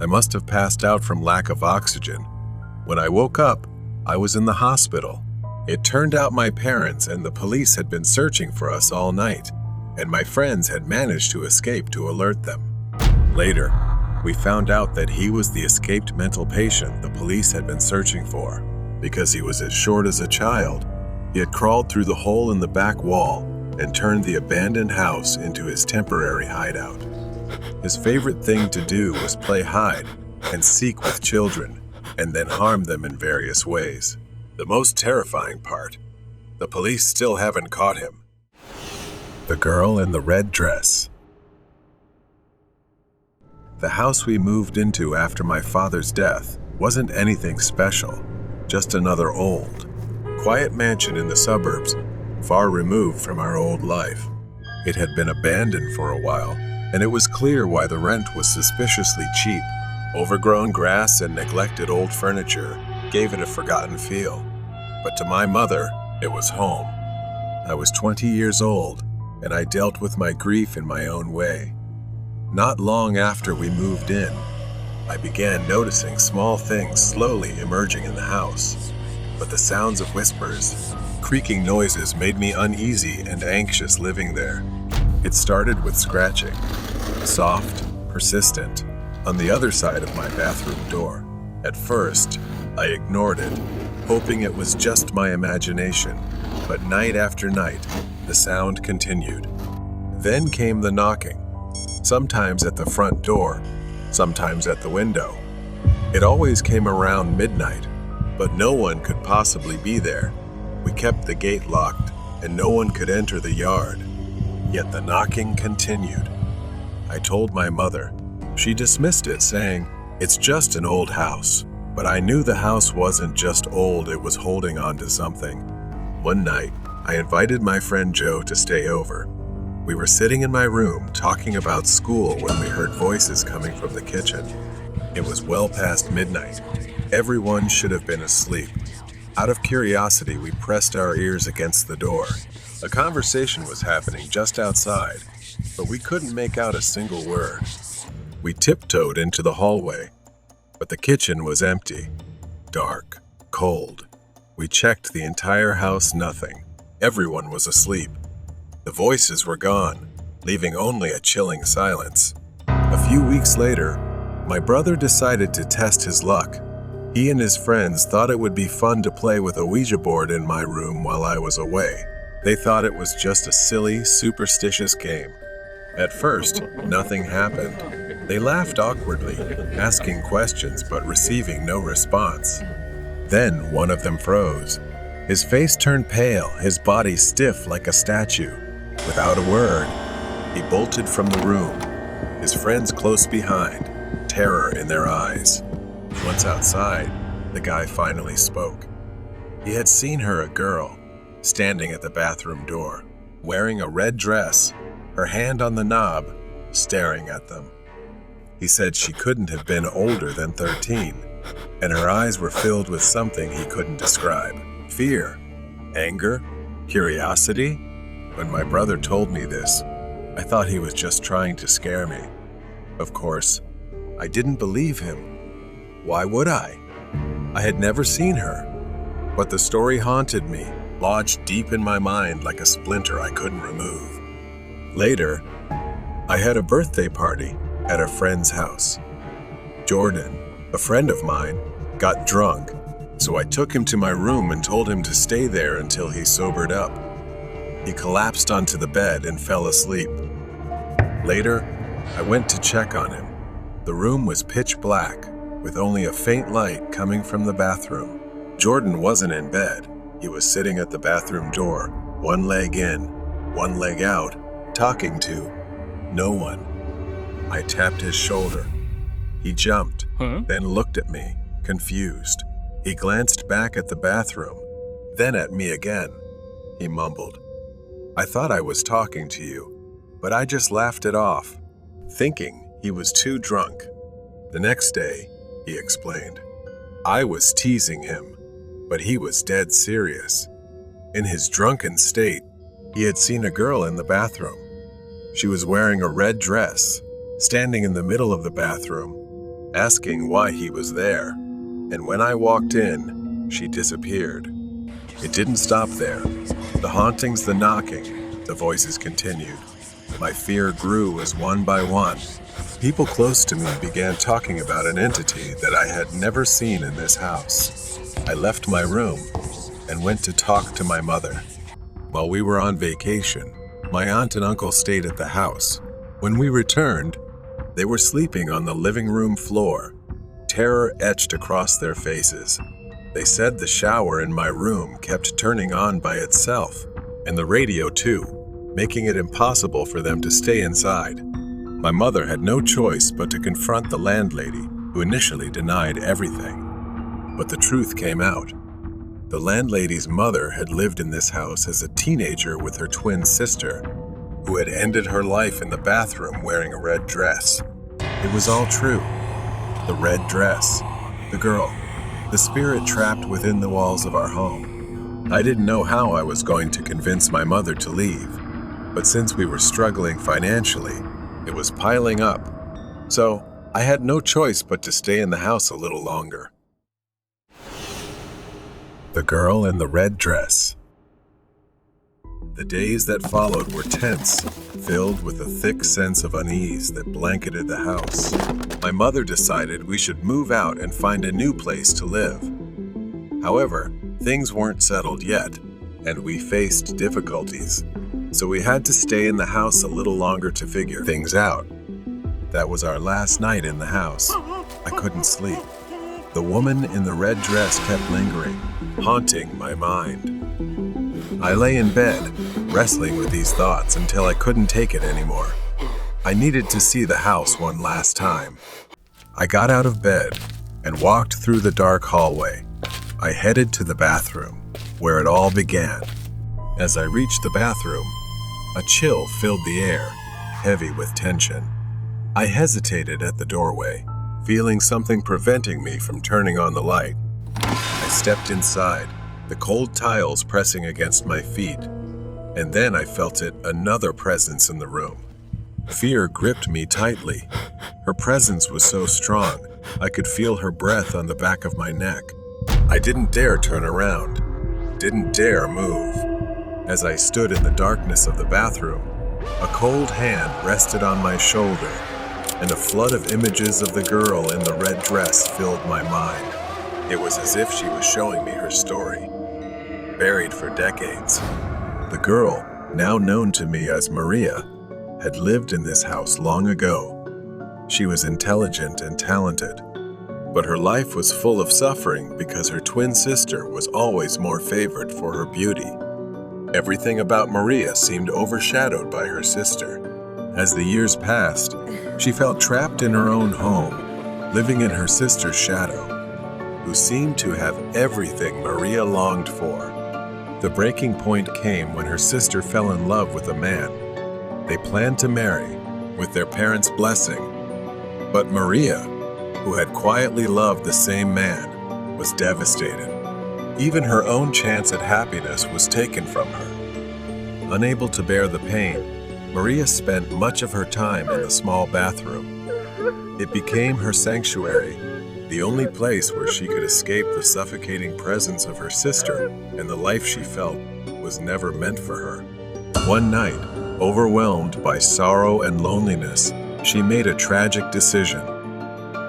I must have passed out from lack of oxygen. When I woke up, I was in the hospital. It turned out my parents and the police had been searching for us all night, and my friends had managed to escape to alert them. Later, we found out that he was the escaped mental patient the police had been searching for. Because he was as short as a child, he had crawled through the hole in the back wall and turned the abandoned house into his temporary hideout. His favorite thing to do was play hide and seek with children, and then harm them in various ways. The most terrifying part, the police still haven't caught him. The girl in the red dress. The house we moved into after my father's death wasn't anything special, just another old, quiet mansion in the suburbs, far removed from our old life. It had been abandoned for a while, and it was clear why the rent was suspiciously cheap. Overgrown grass and neglected old furniture gave it a forgotten feel. But to my mother, it was home. I was 20 years old, and I dealt with my grief in my own way. Not long after we moved in, I began noticing small things slowly emerging in the house. But the sounds of whispers, creaking noises made me uneasy and anxious living there. It started with scratching, soft, persistent, on the other side of my bathroom door. At first, I ignored it, hoping it was just my imagination. But night after night, the sound continued. Then came the knocking, sometimes at the front door, sometimes at the window. It always came around midnight, but no one could possibly be there. We kept the gate locked, and no one could enter the yard. Yet the knocking continued. I told my mother. She dismissed it, saying, "It's just an old house." But I knew the house wasn't just old, it was holding on to something. One night, I invited my friend Joe to stay over. We were sitting in my room talking about school when we heard voices coming from the kitchen. It was well past midnight. Everyone should have been asleep. Out of curiosity, we pressed our ears against the door. A conversation was happening just outside, but we couldn't make out a single word. We tiptoed into the hallway, but the kitchen was empty, dark, cold. We checked the entire house, nothing. Everyone was asleep. The voices were gone, leaving only a chilling silence. A few weeks later, my brother decided to test his luck. He and his friends thought it would be fun to play with a Ouija board in my room while I was away. They thought it was just a silly, superstitious game. At first, nothing happened. They laughed awkwardly, asking questions but receiving no response. Then one of them froze. His face turned pale, his body stiff like a statue. Without a word, he bolted from the room, his friends close behind, terror in their eyes. Once outside, the guy finally spoke. He had seen her, a girl, standing at the bathroom door, wearing a red dress, her hand on the knob, staring at them. He said she couldn't have been older than 13, and her eyes were filled with something he couldn't describe. Fear, anger, curiosity. When my brother told me this, I thought he was just trying to scare me. Of course, I didn't believe him. Why would I? I had never seen her. But the story haunted me, lodged deep in my mind like a splinter I couldn't remove. Later, I had a birthday party at a friend's house. Jordan, a friend of mine, got drunk, so I took him to my room and told him to stay there until he sobered up. He collapsed onto the bed and fell asleep. Later, I went to check on him. The room was pitch black, with only a faint light coming from the bathroom. Jordan wasn't in bed. He was sitting at the bathroom door, one leg in, one leg out, talking to no one. I tapped his shoulder. He jumped, then looked at me, confused. He glanced back at the bathroom, then at me again. He mumbled, "I thought I was talking to you, but I just laughed it off, thinking he was too drunk." The next day, he explained, I was teasing him, but he was dead serious. In his drunken state, he had seen a girl in the bathroom. She was wearing a red dress, standing in the middle of the bathroom, asking why he was there. And when I walked in, she disappeared. It didn't stop there. The hauntings, the knocking, the voices continued. My fear grew as one by one. People close to me began talking about an entity that I had never seen in this house. I left my room and went to talk to my mother. While we were on vacation, my aunt and uncle stayed at the house. When we returned, they were sleeping on the living room floor, terror etched across their faces. They said the shower in my room kept turning on by itself, and the radio too, making it impossible for them to stay inside. My mother had no choice but to confront the landlady, who initially denied everything. But the truth came out. The landlady's mother had lived in this house as a teenager with her twin sister, who had ended her life in the bathroom wearing a red dress. It was all true. The red dress, the girl, the spirit trapped within the walls of our home. I didn't know how I was going to convince my mother to leave, but since we were struggling financially, it was piling up. So I had no choice but to stay in the house a little longer. The girl in the red dress. The days that followed were tense, filled with a thick sense of unease that blanketed the house. My mother decided we should move out and find a new place to live. However, things weren't settled yet, and we faced difficulties, so we had to stay in the house a little longer to figure things out. That was our last night in the house. I couldn't sleep. The woman in the red dress kept lingering, haunting my mind. I lay in bed, wrestling with these thoughts until I couldn't take it anymore. I needed to see the house one last time. I got out of bed and walked through the dark hallway. I headed to the bathroom, where it all began. As I reached the bathroom, a chill filled the air, heavy with tension. I hesitated at the doorway, feeling something preventing me from turning on the light. I stepped inside, the cold tiles pressing against my feet, and then I felt another presence in the room. Fear gripped me tightly. Her presence was so strong, I could feel her breath on the back of my neck. I didn't dare turn around, didn't dare move. As I stood in the darkness of the bathroom, a cold hand rested on my shoulder, and a flood of images of the girl in the red dress filled my mind. It was as if she was showing me her story. Buried for decades, the girl, now known to me as Maria, had lived in this house long ago. She was intelligent and talented, but her life was full of suffering because her twin sister was always more favored for her beauty. Everything about Maria seemed overshadowed by her sister. As the years passed, she felt trapped in her own home, living in her sister's shadow, who seemed to have everything Maria longed for. The breaking point came when her sister fell in love with a man. They planned to marry, with their parents' blessing. But Maria, who had quietly loved the same man, was devastated. Even her own chance at happiness was taken from her. Unable to bear the pain, Maria spent much of her time in the small bathroom. It became her sanctuary, the only place where she could escape the suffocating presence of her sister, and the life she felt was never meant for her. One night, overwhelmed by sorrow and loneliness, she made a tragic decision.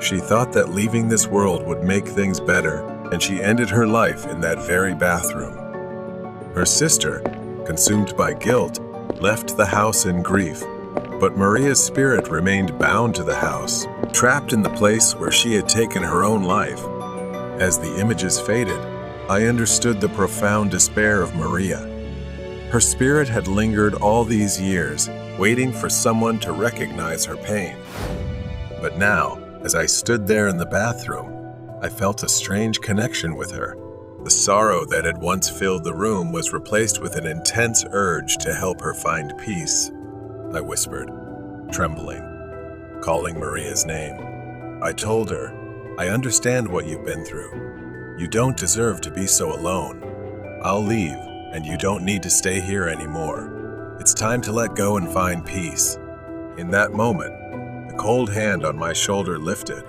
She thought that leaving this world would make things better, and she ended her life in that very bathroom. Her sister, consumed by guilt, left the house in grief, but Maria's spirit remained bound to the house, trapped in the place where she had taken her own life. As the images faded, I understood the profound despair of Maria. Her spirit had lingered all these years, waiting for someone to recognize her pain. But now, as I stood there in the bathroom, I felt a strange connection with her. The sorrow that had once filled the room was replaced with an intense urge to help her find peace. I whispered, trembling, calling Maria's name. I told her, "I understand what you've been through. You don't deserve to be so alone. I'll leave, and you don't need to stay here anymore. It's time to let go and find peace." In that moment, the cold hand on my shoulder lifted.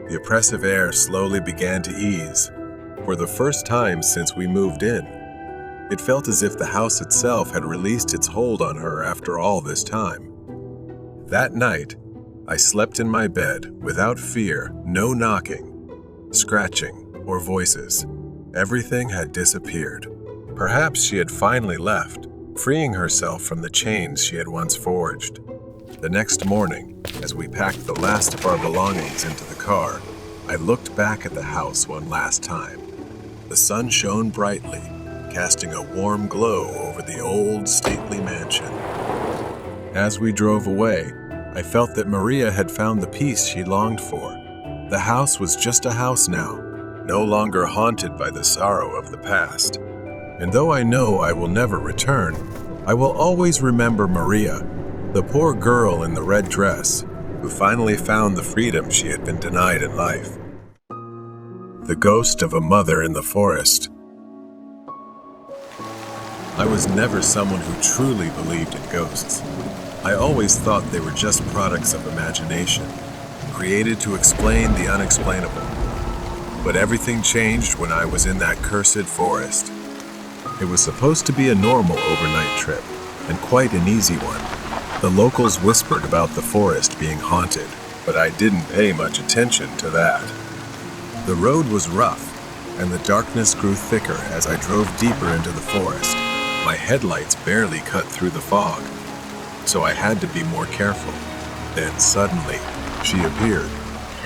The oppressive air slowly began to ease. For the first time since we moved in, it felt as if the house itself had released its hold on her after all this time. That night, I slept in my bed without fear, no knocking, scratching, or voices. Everything had disappeared. Perhaps she had finally left, freeing herself from the chains she had once forged. The next morning, as we packed the last of our belongings into the car, I looked back at the house one last time. The sun shone brightly, casting a warm glow over the old, stately mansion. As we drove away, I felt that Maria had found the peace she longed for. The house was just a house now, no longer haunted by the sorrow of the past. And though I know I will never return, I will always remember Maria, the poor girl in the red dress, who finally found the freedom she had been denied in life. The ghost of a mother in the forest. I was never someone who truly believed in ghosts. I always thought they were just products of imagination, created to explain the unexplainable. But everything changed when I was in that cursed forest. It was supposed to be a normal overnight trip, and quite an easy one. The locals whispered about the forest being haunted, but I didn't pay much attention to that. The road was rough, and the darkness grew thicker as I drove deeper into the forest. My headlights barely cut through the fog, so I had to be more careful. Then suddenly, she appeared.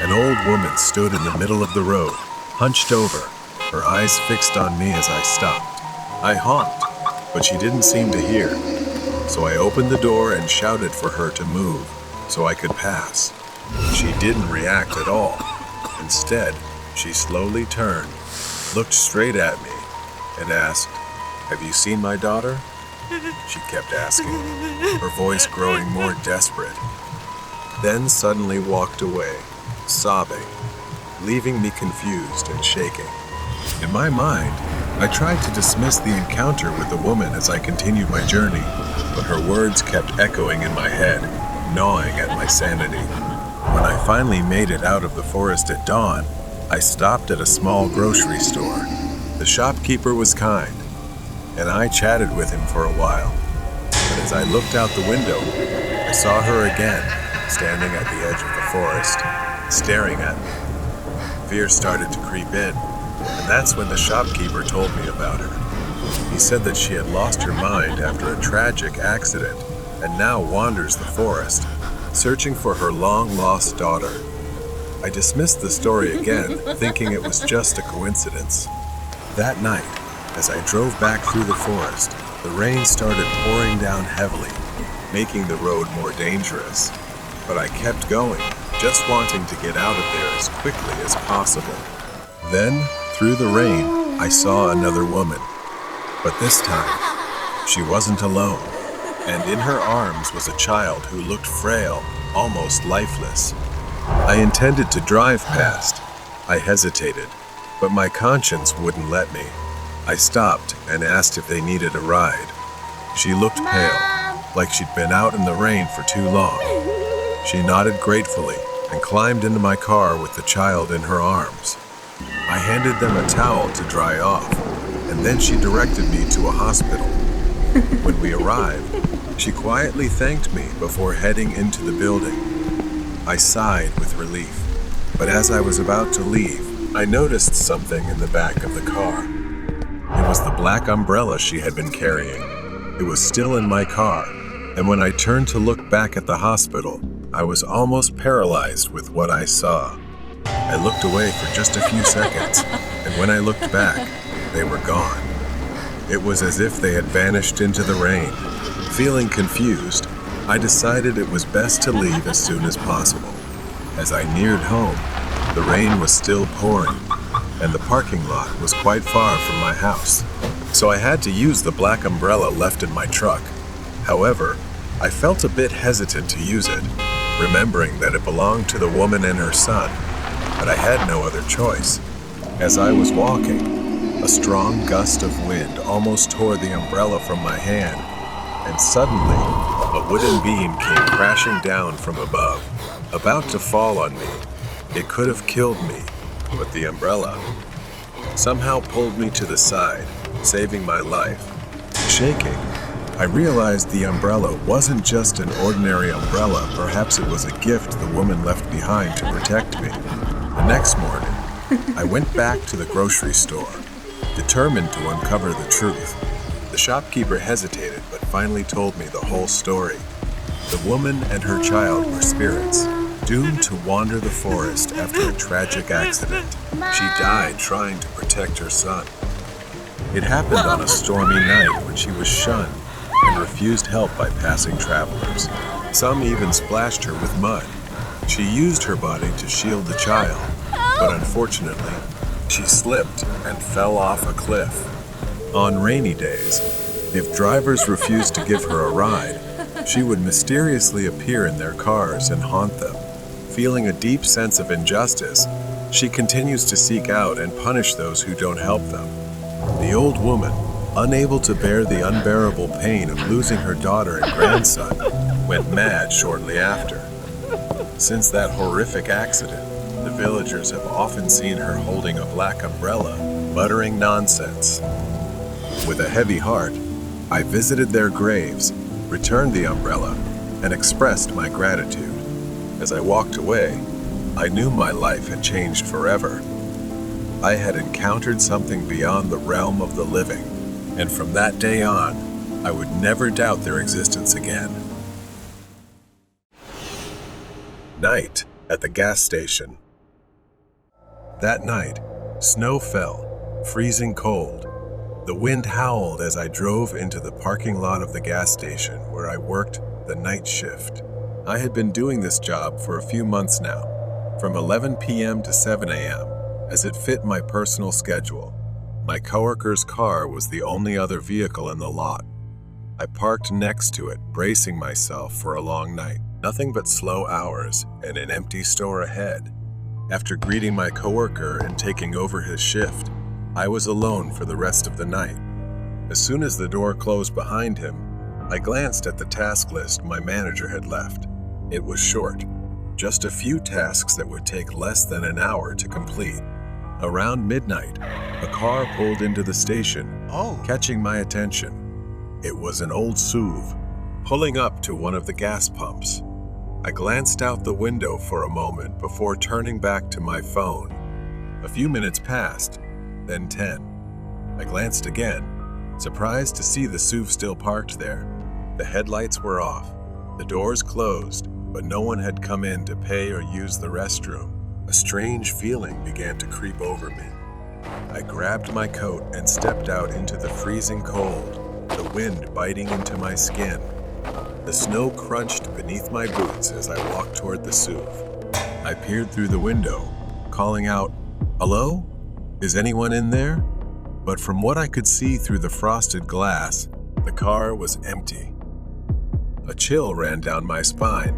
An old woman stood in the middle of the road, hunched over, her eyes fixed on me as I stopped. I honked, but she didn't seem to hear, so I opened the door and shouted for her to move so I could pass. She didn't react at all. Instead, she slowly turned, looked straight at me, and asked, "Have you seen my daughter?" She kept asking, her voice growing more desperate. Then suddenly walked away, sobbing, leaving me confused and shaking. In my mind, I tried to dismiss the encounter with the woman as I continued my journey, but her words kept echoing in my head, gnawing at my sanity. When I finally made it out of the forest at dawn, I stopped at a small grocery store. The shopkeeper was kind, and I chatted with him for a while. But as I looked out the window, I saw her again, standing at the edge of the forest, staring at me. Fear started to creep in, and that's when the shopkeeper told me about her. He said that she had lost her mind after a tragic accident and now wanders the forest, searching for her long-lost daughter. I dismissed the story again, thinking it was just a coincidence. That night, as I drove back through the forest, the rain started pouring down heavily, making the road more dangerous. But I kept going, just wanting to get out of there as quickly as possible. Then, through the rain, I saw another woman. But this time, she wasn't alone, and in her arms was a child who looked frail, almost lifeless. I intended to drive past. I hesitated, but my conscience wouldn't let me. I stopped and asked if they needed a ride. She looked pale, like she'd been out in the rain for too long. She nodded gratefully and climbed into my car with the child in her arms. I handed them a towel to dry off, and then she directed me to a hospital. When we arrived, she quietly thanked me before heading into the building. I sighed with relief, but as I was about to leave, I noticed something in the back of the car. It was the black umbrella she had been carrying. It was still in my car, and when I turned to look back at the hospital, I was almost paralyzed with what I saw. I looked away for just a few seconds, and when I looked back, they were gone. It was as if they had vanished into the rain. Feeling confused, I decided it was best to leave as soon as possible. As I neared home, the rain was still pouring, and the parking lot was quite far from my house, so I had to use the black umbrella left in my truck. However, I felt a bit hesitant to use it, remembering that it belonged to the woman and her son, but I had no other choice. As I was walking, a strong gust of wind almost tore the umbrella from my hand, and suddenly, a wooden beam came crashing down from above, about to fall on me. It could have killed me, but the umbrella somehow pulled me to the side, saving my life. Shaking, I realized the umbrella wasn't just an ordinary umbrella. Perhaps it was a gift the woman left behind to protect me. The next morning, I went back to the grocery store, determined to uncover the truth. The shopkeeper hesitated, but finally told me the whole story. The woman and her child were spirits, doomed to wander the forest after a tragic accident. She died trying to protect her son. It happened on a stormy night when she was shunned and refused help by passing travelers. Some even splashed her with mud. She used her body to shield the child, but unfortunately, she slipped and fell off a cliff. On rainy days, if drivers refused to give her a ride, she would mysteriously appear in their cars and haunt them. Feeling a deep sense of injustice, she continues to seek out and punish those who don't help them. The old woman, unable to bear the unbearable pain of losing her daughter and grandson, went mad shortly after. Since that horrific accident, the villagers have often seen her holding a black umbrella, muttering nonsense. With a heavy heart, I visited their graves, returned the umbrella, and expressed my gratitude. As I walked away, I knew my life had changed forever. I had encountered something beyond the realm of the living, and from that day on, I would never doubt their existence again. Night at the gas station. That night, snow fell, freezing cold. The wind howled as I drove into the parking lot of the gas station where I worked the night shift. I had been doing this job for a few months now, from 11 p.m. to 7 a.m., as it fit my personal schedule. My coworker's car was the only other vehicle in the lot. I parked next to it, bracing myself for a long night. Nothing but slow hours and an empty store ahead. After greeting my coworker and taking over his shift, I was alone for the rest of the night. As soon as the door closed behind him, I glanced at the task list my manager had left. It was short, just a few tasks that would take less than an hour to complete. Around midnight, a car pulled into the station, catching my attention. It was an old SUV, pulling up to one of the gas pumps. I glanced out the window for a moment before turning back to my phone. A few minutes passed, then 10. I glanced again, surprised to see the SUV still parked there. The headlights were off, the doors closed, but no one had come in to pay or use the restroom. A strange feeling began to creep over me. I grabbed my coat and stepped out into the freezing cold, the wind biting into my skin. The snow crunched beneath my boots as I walked toward the SUV. I peered through the window, calling out, "Hello? Is anyone in there?" But from what I could see through the frosted glass, the car was empty. A chill ran down my spine,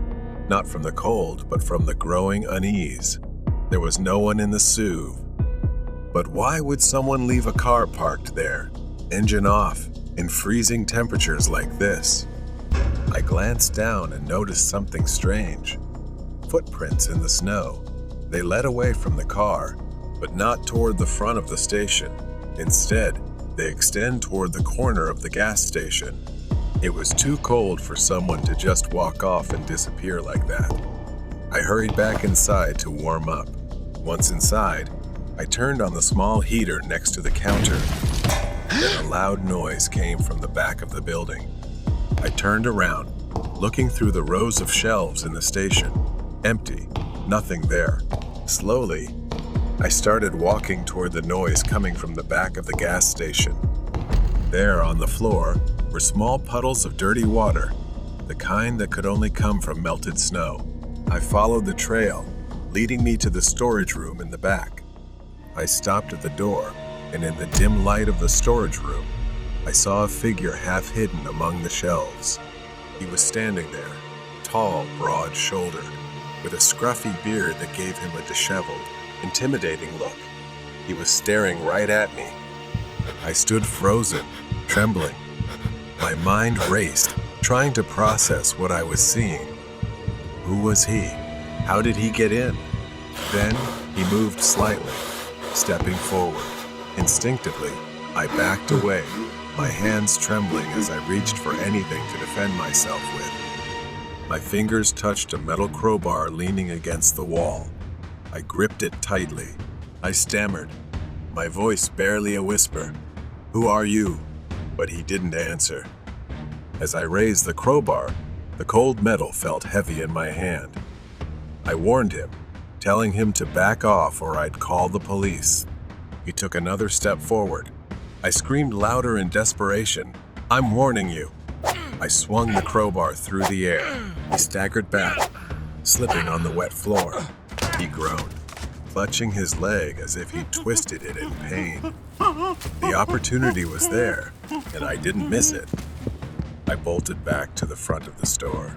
not from the cold, but from the growing unease. There was no one in the SUV. But why would someone leave a car parked there, engine off, in freezing temperatures like this? I glanced down and noticed something strange. Footprints in the snow. They led away from the car, but not toward the front of the station. Instead, they extend toward the corner of the gas station. It was too cold for someone to just walk off and disappear like that. I hurried back inside to warm up. Once inside, I turned on the small heater next to the counter. Then a loud noise came from the back of the building. I turned around, looking through the rows of shelves in the station. Empty, nothing there. Slowly, I started walking toward the noise coming from the back of the gas station. There on the floor were small puddles of dirty water, the kind that could only come from melted snow. I followed the trail, leading me to the storage room in the back. I stopped at the door, and in the dim light of the storage room, I saw a figure half hidden among the shelves. He was standing there, tall, broad-shouldered, with a scruffy beard that gave him a disheveled, intimidating look. He was staring right at me. I stood frozen, trembling. My mind raced, trying to process what I was seeing. Who was he? How did he get in? Then he moved slightly, stepping forward. Instinctively, I backed away, my hands trembling as I reached for anything to defend myself with. My fingers touched a metal crowbar leaning against the wall. I gripped it tightly. I stammered, my voice barely a whisper. "Who are you?" But he didn't answer. As I raised the crowbar, the cold metal felt heavy in my hand. I warned him, telling him to back off or I'd call the police. He took another step forward. I screamed louder in desperation, "I'm warning you." I swung the crowbar through the air. He staggered back, slipping on the wet floor. He groaned, clutching his leg as if he twisted it in pain. The opportunity was there, and I didn't miss it. I bolted back to the front of the store.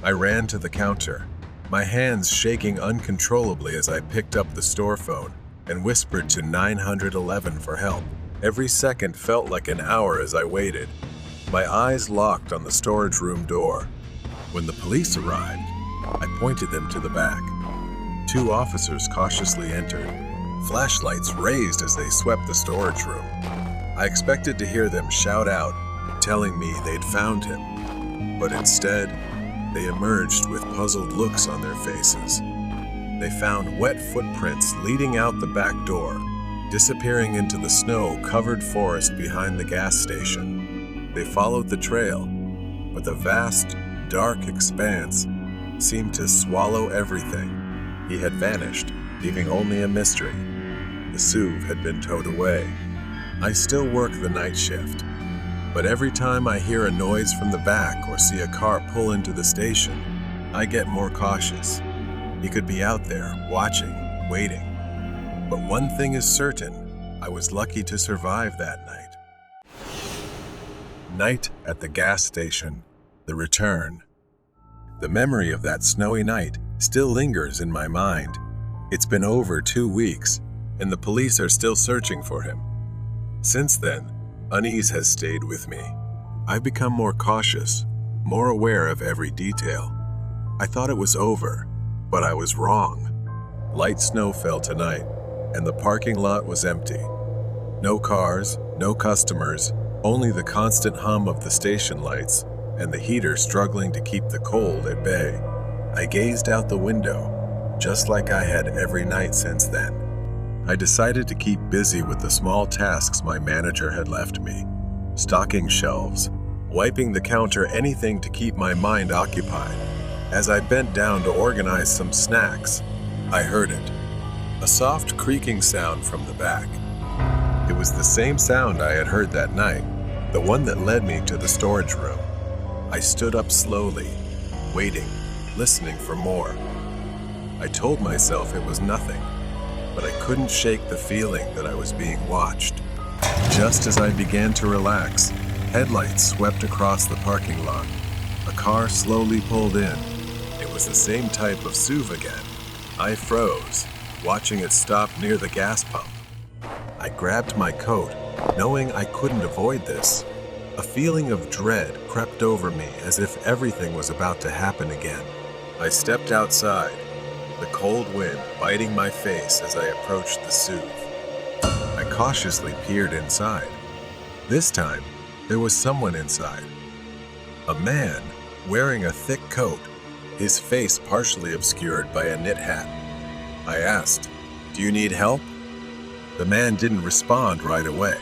I ran to the counter, my hands shaking uncontrollably as I picked up the store phone and whispered to 911 for help. Every second felt like an hour as I waited. My eyes locked on the storage room door. When the police arrived, I pointed them to the back. 2 officers cautiously entered, flashlights raised as they swept the storage room. I expected to hear them shout out, telling me they'd found him, but instead, they emerged with puzzled looks on their faces. They found wet footprints leading out the back door, disappearing into the snow-covered forest behind the gas station. They followed the trail, but the vast, dark expanse seemed to swallow everything. He had vanished, leaving only a mystery. The SUV had been towed away. I still work the night shift, but every time I hear a noise from the back or see a car pull into the station, I get more cautious. He could be out there, watching, waiting. But one thing is certain, I was lucky to survive that night. Night at the gas station. The return. The memory of that snowy night still lingers in my mind. It's been over 2 weeks, and the police are still searching for him. Since then, unease has stayed with me. I've become more cautious, more aware of every detail. I thought it was over, but I was wrong. Light snow fell tonight, and the parking lot was empty. No cars, no customers, only the constant hum of the station lights and the heater struggling to keep the cold at bay. I gazed out the window, just like I had every night since then. I decided to keep busy with the small tasks my manager had left me. Stocking shelves, wiping the counter, anything to keep my mind occupied. As I bent down to organize some snacks, I heard it. A soft creaking sound from the back. It was the same sound I had heard that night, the one that led me to the storage room. I stood up slowly, waiting, listening for more. I told myself it was nothing, but I couldn't shake the feeling that I was being watched. Just as I began to relax, headlights swept across the parking lot. A car slowly pulled in. It was the same type of SUV again. I froze, watching it stop near the gas pump. I grabbed my coat, knowing I couldn't avoid this. A feeling of dread crept over me as if everything was about to happen again. I stepped outside, the cold wind biting my face as I approached the SUV. I cautiously peered inside. This time, there was someone inside. A man wearing a thick coat, his face partially obscured by a knit hat. I asked, "Do you need help?" The man didn't respond right away.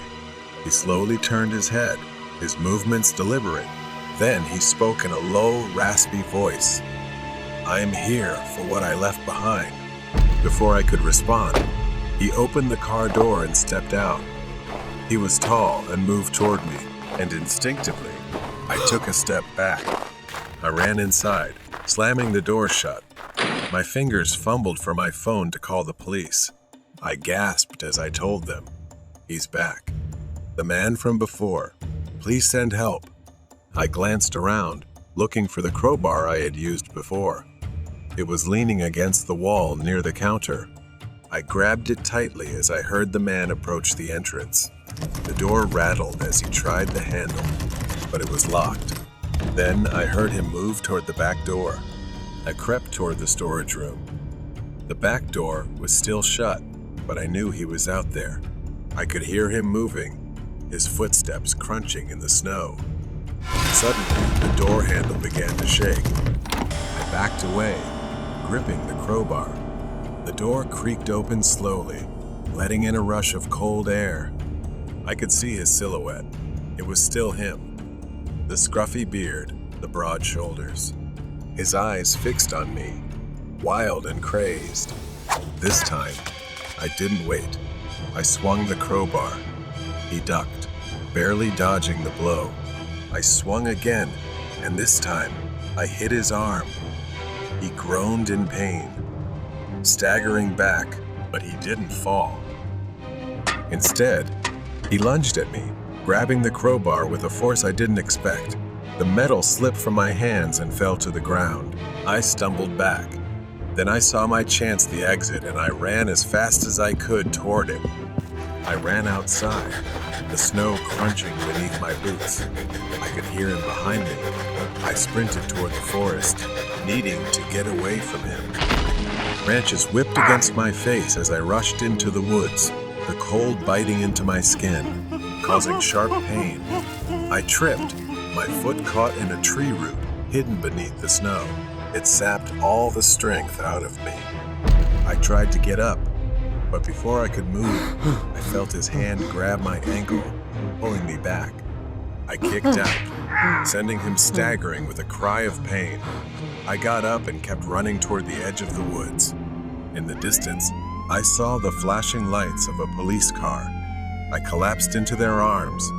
He slowly turned his head, his movements deliberate. Then he spoke in a low, raspy voice. "I am here for what I left behind." Before I could respond, he opened the car door and stepped out. He was tall and moved toward me, and instinctively, I took a step back. I ran inside, slamming the door shut. My fingers fumbled for my phone to call the police. I gasped as I told them, "He's back. The man from before. Please send help." I glanced around, looking for the crowbar I had used before. It was leaning against the wall near the counter. I grabbed it tightly as I heard the man approach the entrance. The door rattled as he tried the handle, but it was locked. Then I heard him move toward the back door. I crept toward the storage room. The back door was still shut, but I knew he was out there. I could hear him moving, his footsteps crunching in the snow. Suddenly, the door handle began to shake. I backed away, gripping the crowbar. The door creaked open slowly, letting in a rush of cold air. I could see his silhouette. It was still him. The scruffy beard, the broad shoulders. His eyes fixed on me, wild and crazed. This time, I didn't wait. I swung the crowbar. He ducked, barely dodging the blow. I swung again, and this time, I hit his arm. He groaned in pain, staggering back, but he didn't fall. Instead, he lunged at me, grabbing the crowbar with a force I didn't expect. The metal slipped from my hands and fell to the ground. I stumbled back. Then I saw my chance the exit, and I ran as fast as I could toward it. I ran outside, the snow crunching beneath my boots. I could hear him behind me. I sprinted toward the forest, needing to get away from him. Branches whipped against my face as I rushed into the woods, the cold biting into my skin, causing sharp pain. I tripped. My foot caught in a tree root hidden beneath the snow. It sapped all the strength out of me. I tried to get up, but before I could move, I felt his hand grab my ankle, pulling me back. I kicked out, sending him staggering with a cry of pain. I got up and kept running toward the edge of the woods. In the distance, I saw the flashing lights of a police car. I collapsed into their arms,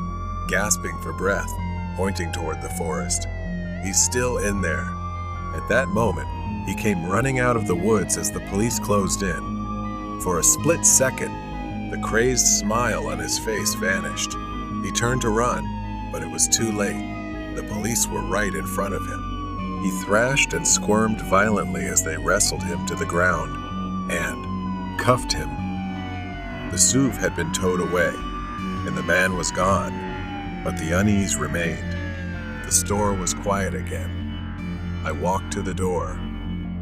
gasping for breath, pointing toward the forest. "He's still in there." At that moment, he came running out of the woods as the police closed in. For a split second, the crazed smile on his face vanished. He turned to run, but it was too late. The police were right in front of him. He thrashed and squirmed violently as they wrestled him to the ground and cuffed him. The SUV had been towed away, and the man was gone, but the unease remained. The store was quiet again. I walked to the door,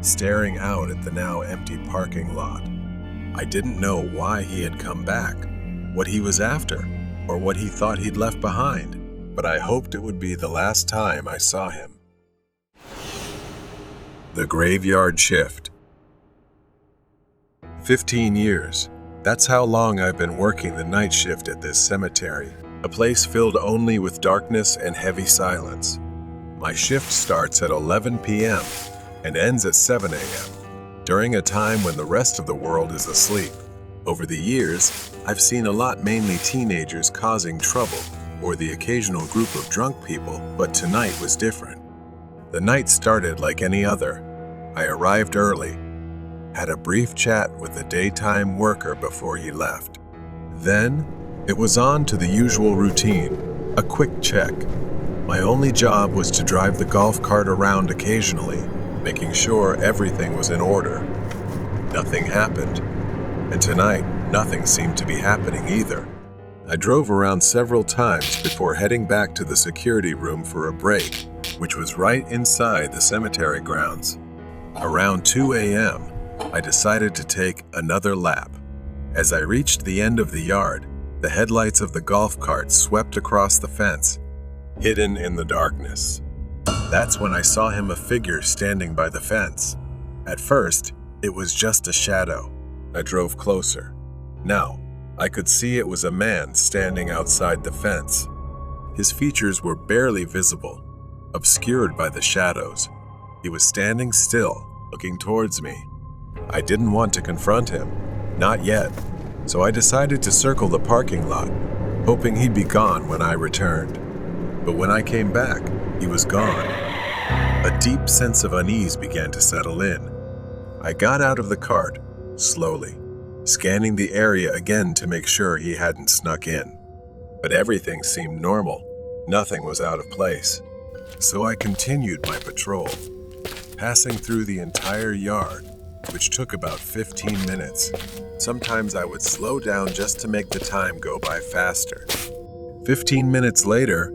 staring out at the now empty parking lot. I didn't know why he had come back, what he was after, or what he thought he'd left behind, but I hoped it would be the last time I saw him. The Graveyard Shift. 15 years. That's how long I've been working the night shift at this cemetery. a place filled only with darkness and heavy silence. My shift starts at 11 p.m. and ends at 7 a.m., during a time when the rest of the world is asleep. Over the years, I've seen a lot, mainly teenagers causing trouble, or the occasional group of drunk people, but tonight was different. The night started like any other. I arrived early, had a brief chat with the daytime worker before he left. Then, it was on to the usual routine, a quick check. My only job was to drive the golf cart around occasionally, making sure everything was in order. Nothing happened, and tonight, nothing seemed to be happening either. I drove around several times before heading back to the security room for a break, which was right inside the cemetery grounds. Around 2 a.m., I decided to take another lap. As I reached the end of the yard, the headlights of the golf cart swept across the fence, hidden in the darkness. That's when I saw him, a figure standing by the fence. At first, it was just a shadow. I drove closer. Now, I could see it was a man standing outside the fence. His features were barely visible, obscured by the shadows. He was standing still, looking towards me. I didn't want to confront him, not yet, so I decided to circle the parking lot, hoping he'd be gone when I returned. But when I came back, he was gone. A deep sense of unease began to settle in. I got out of the cart, slowly, scanning the area again to make sure he hadn't snuck in. But everything seemed normal. Nothing was out of place. So I continued my patrol, passing through the entire yard, which took about 15 minutes. Sometimes I would slow down just to make the time go by faster. 15 minutes later,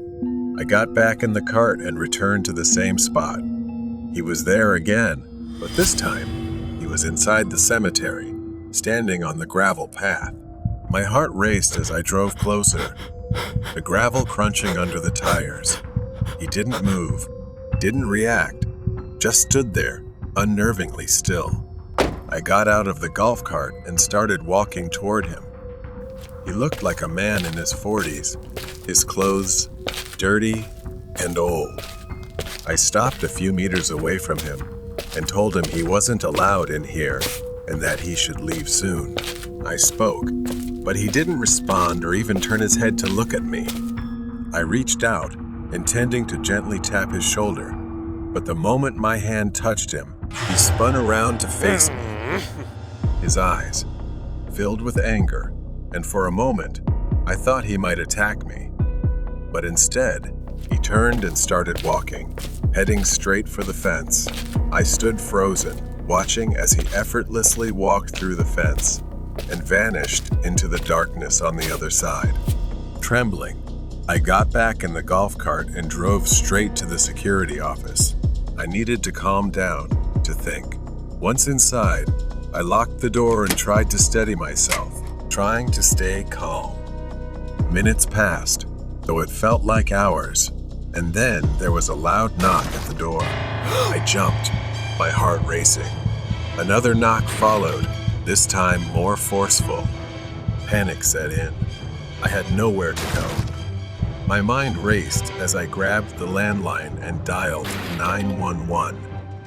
I got back in the cart and returned to the same spot. He was there again, but this time, he was inside the cemetery, standing on the gravel path. My heart raced as I drove closer, the gravel crunching under the tires. He didn't move, didn't react, just stood there, unnervingly still. I got out of the golf cart and started walking toward him. He looked like a man in his 40s, his clothes dirty and old. I stopped a few meters away from him and told him he wasn't allowed in here and that he should leave soon. I spoke, but he didn't respond or even turn his head to look at me. I reached out, intending to gently tap his shoulder, but the moment my hand touched him, he spun around to face me. His eyes filled with anger, and for a moment, I thought he might attack me. But instead, he turned and started walking, heading straight for the fence. I stood frozen, watching as he effortlessly walked through the fence and vanished into the darkness on the other side. Trembling, I got back in the golf cart and drove straight to the security office. I needed to calm down, to think. Once inside, I locked the door and tried to steady myself, trying to stay calm. Minutes passed, though it felt like hours, and then there was a loud knock at the door. I jumped, my heart racing. Another knock followed, this time more forceful. Panic set in. I had nowhere to go. My mind raced as I grabbed the landline and dialed 911.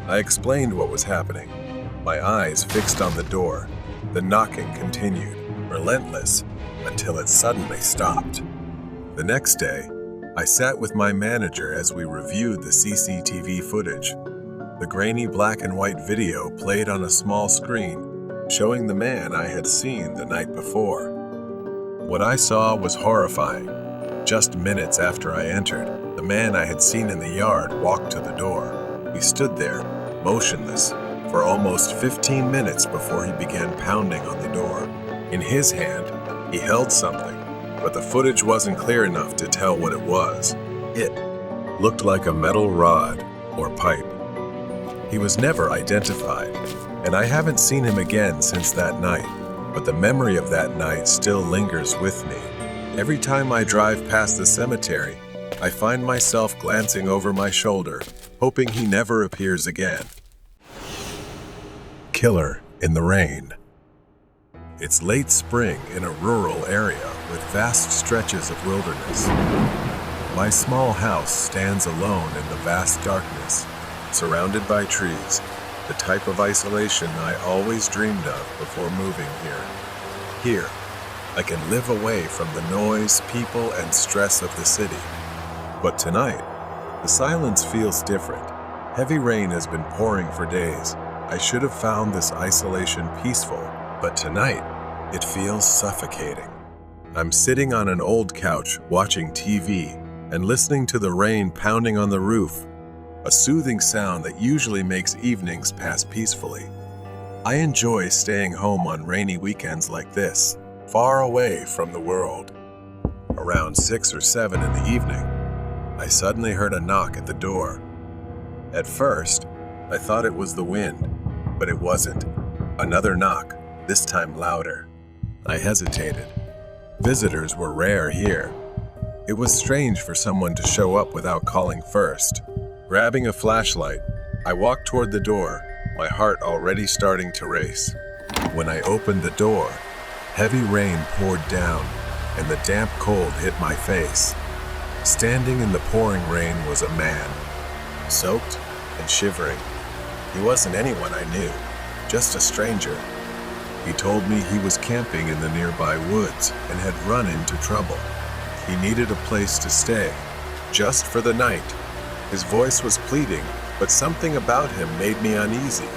I explained what was happening, my eyes fixed on the door. The knocking continued, relentless, until it suddenly stopped. The next day, I sat with my manager as we reviewed the CCTV footage. The grainy black and white video played on a small screen, showing the man I had seen the night before. What I saw was horrifying. Just minutes after I entered, the man I had seen in the yard walked to the door. He stood there, motionless, for almost 15 minutes before he began pounding on the door. In his hand, he held something, but the footage wasn't clear enough to tell what it was. It looked like a metal rod or pipe. He was never identified, and I haven't seen him again since that night, but the memory of that night still lingers with me. Every time I drive past the cemetery, I find myself glancing over my shoulder, hoping he never appears again. Killer in the rain. It's late spring in a rural area. with vast stretches of wilderness. My small house stands alone in the vast darkness, surrounded by trees, the type of isolation I always dreamed of before moving here. Here, I can live away from the noise, people, and stress of the city. But tonight, the silence feels different. Heavy rain has been pouring for days. I should have found this isolation peaceful, but tonight, it feels suffocating. I'm sitting on an old couch, watching TV, and listening to the rain pounding on the roof, a soothing sound that usually makes evenings pass peacefully. I enjoy staying home on rainy weekends like this, far away from the world. Around 6 or 7 in the evening, I suddenly heard a knock at the door. At first, I thought it was the wind, but it wasn't. Another knock, this time louder. I hesitated. Visitors were rare here. It was strange for someone to show up without calling first. Grabbing a flashlight, I walked toward the door, my heart already starting to race. When I opened the door, heavy rain poured down, and the damp cold hit my face. Standing in the pouring rain was a man, soaked and shivering. He wasn't anyone I knew, just a stranger. He told me he was camping in the nearby woods and had run into trouble. He needed a place to stay, just for the night. His voice was pleading, but something about him made me uneasy.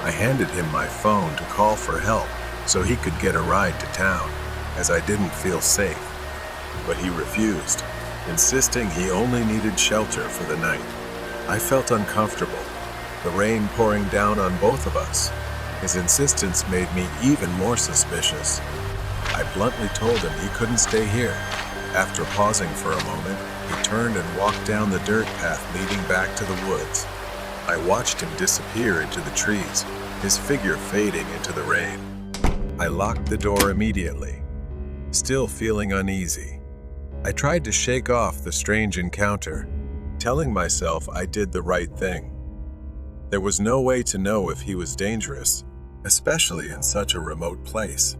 I handed him my phone to call for help so he could get a ride to town, as I didn't feel safe. But he refused, insisting he only needed shelter for the night. I felt uncomfortable, the rain pouring down on both of us. His insistence made me even more suspicious. I bluntly told him he couldn't stay here. After pausing for a moment, he turned and walked down the dirt path leading back to the woods. I watched him disappear into the trees, his figure fading into the rain. I locked the door immediately, still feeling uneasy. I tried to shake off the strange encounter, telling myself I did the right thing. There was no way to know if he was dangerous, especially in such a remote place.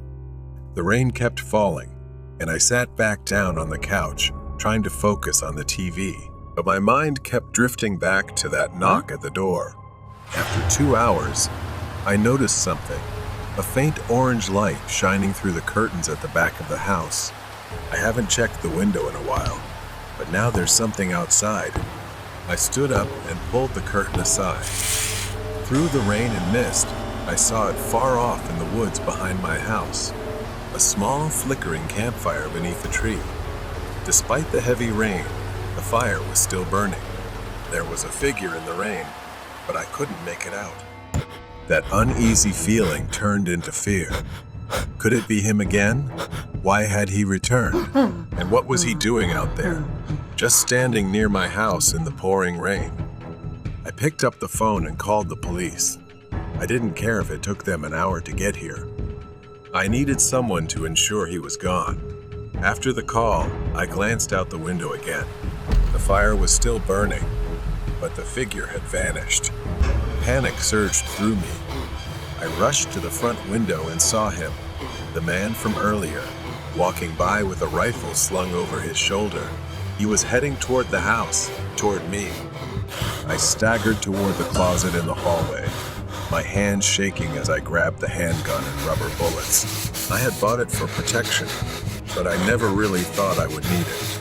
The rain kept falling, and I sat back down on the couch, trying to focus on the TV. But my mind kept drifting back to that knock at the door. After 2 hours, I noticed something, a faint orange light shining through the curtains at the back of the house. I haven't checked the window in a while, but now there's something outside. I stood up and pulled the curtain aside. Through the rain and mist, I saw it far off in the woods behind my house, a small flickering campfire beneath a tree. Despite the heavy rain, the fire was still burning. There was a figure in the rain, but I couldn't make it out. That uneasy feeling turned into fear. Could it be him again? Why had he returned? And what was he doing out there, just standing near my house in the pouring rain? I picked up the phone and called the police. I didn't care if it took them an hour to get here. I needed someone to ensure he was gone. After the call, I glanced out the window again. The fire was still burning, but the figure had vanished. Panic surged through me. I rushed to the front window and saw him, the man from earlier, walking by with a rifle slung over his shoulder. He was heading toward the house, toward me. I staggered toward the closet in the hallway, my hands shaking as I grabbed the handgun and rubber bullets. I had bought it for protection, but I never really thought I would need it.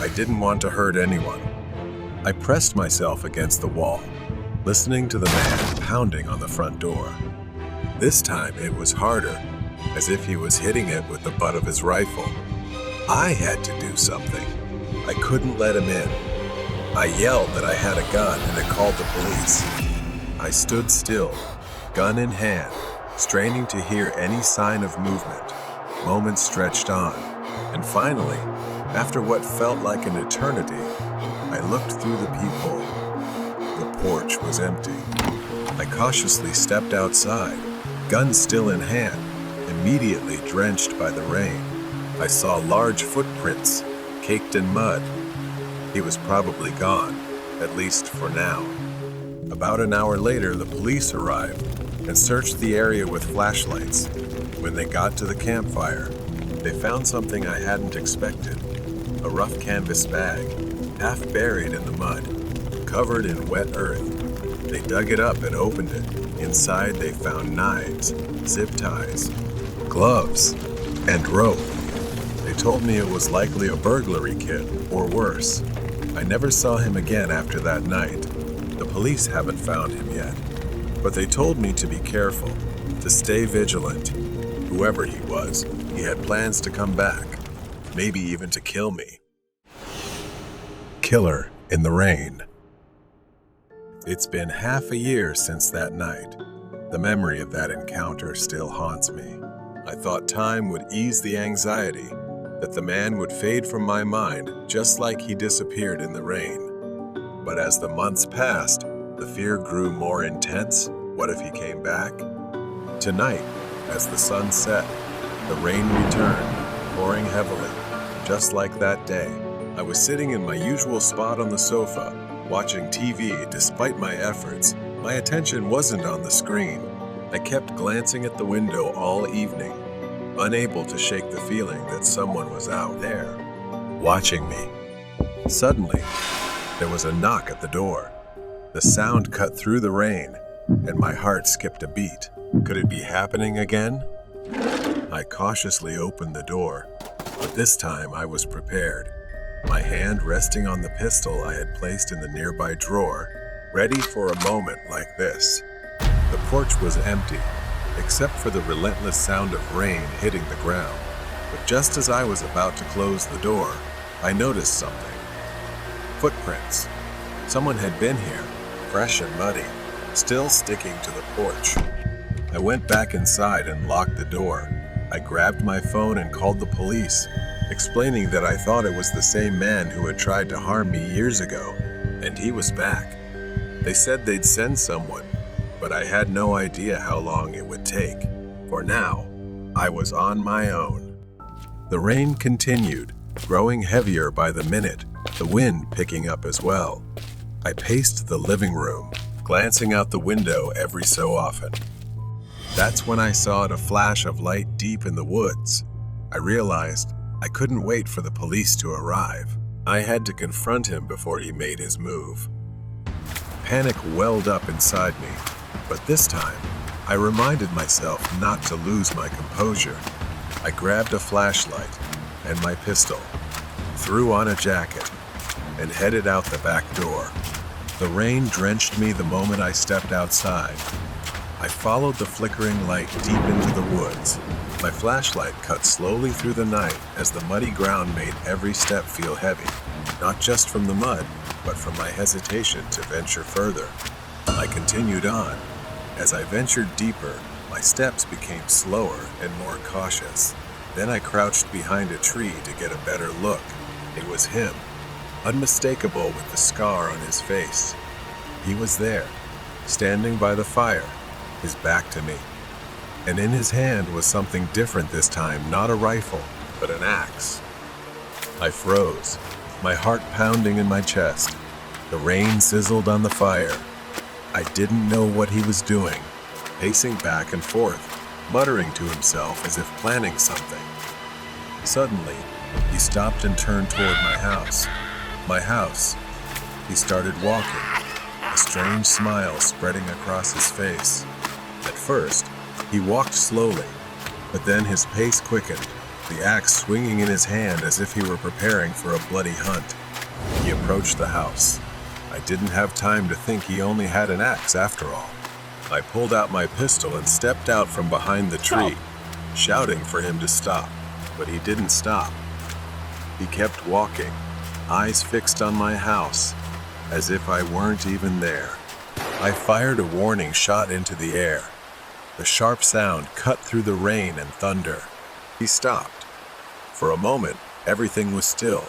I didn't want to hurt anyone. I pressed myself against the wall, listening to the man pounding on the front door. This time it was harder, as if he was hitting it with the butt of his rifle. I had to do something. I couldn't let him in. I yelled that I had a gun and it called the police. I stood still, gun in hand, straining to hear any sign of movement. Moments stretched on, and finally, after what felt like an eternity, I looked through the peephole. The porch was empty. I cautiously stepped outside, gun still in hand, immediately drenched by the rain. I saw large footprints, caked in mud. He was probably gone, at least for now. About an hour later, the police arrived and searched the area with flashlights. When they got to the campfire, They found something I hadn't expected. A rough canvas bag, half buried in the mud, covered in wet earth. They dug it up and opened it. Inside they found knives, zip ties, gloves, and rope. They told me it was likely a burglary kit, or worse. I never saw him again after that night. The police haven't found him yet. But they told me to be careful, to stay vigilant. Whoever he was, he had plans to come back, maybe even to kill me. Killer in the rain. It's been half a year since that night. The memory of that encounter still haunts me. I thought time would ease the anxiety, that the man would fade from my mind just like he disappeared in the rain. But as the months passed, the fear grew more intense. What if he came back? Tonight, as the sun set, the rain returned, pouring heavily, just like that day. I was sitting in my usual spot on the sofa, watching TV despite my efforts. My attention wasn't on the screen. I kept glancing at the window all evening, unable to shake the feeling that someone was out there, watching me. Suddenly, there was a knock at the door. The sound cut through the rain, and my heart skipped a beat. Could it be happening again? I cautiously opened the door, but this time I was prepared. My hand resting on the pistol I had placed in the nearby drawer, ready for a moment like this. The porch was empty, except for the relentless sound of rain hitting the ground. But just as I was about to close the door, I noticed something. Footprints. Someone had been here, fresh and muddy, still sticking to the porch. I went back inside and locked the door. I grabbed my phone and called the police, explaining that I thought it was the same man who had tried to harm me years ago, and he was back. They said they'd send someone, but I had no idea how long it would take. For now, I was on my own. The rain continued, growing heavier by the minute, the wind picking up as well. I paced the living room, glancing out the window every so often. That's when I saw a flash of light deep in the woods. I realized I couldn't wait for the police to arrive. I had to confront him before he made his move. Panic welled up inside me, but this time, I reminded myself not to lose my composure. I grabbed a flashlight and my pistol, threw on a jacket, and headed out the back door. The rain drenched me the moment I stepped outside. I followed the flickering light deep into the woods. My flashlight cut slowly through the night as the muddy ground made every step feel heavy, not just from the mud, but from my hesitation to venture further. I continued on. As I ventured deeper, my steps became slower and more cautious. Then I crouched behind a tree to get a better look. It was him, unmistakable with the scar on his face. He was there, standing by the fire, his back to me. And in his hand was something different this time, not a rifle, but an axe. I froze, my heart pounding in my chest. The rain sizzled on the fire. I didn't know what he was doing, pacing back and forth, muttering to himself as if planning something. Suddenly, he stopped and turned toward my house. My house. He started walking, a strange smile spreading across his face. At first, he walked slowly, but then his pace quickened, the axe swinging in his hand as if he were preparing for a bloody hunt. He approached the house. I didn't have time to think he only had an axe after all. I pulled out my pistol and stepped out from behind the tree, shouting for him to stop, but he didn't stop. He kept walking, eyes fixed on my house, as if I weren't even there. I fired a warning shot into the air. The sharp sound cut through the rain and thunder. He stopped. For a moment, everything was still,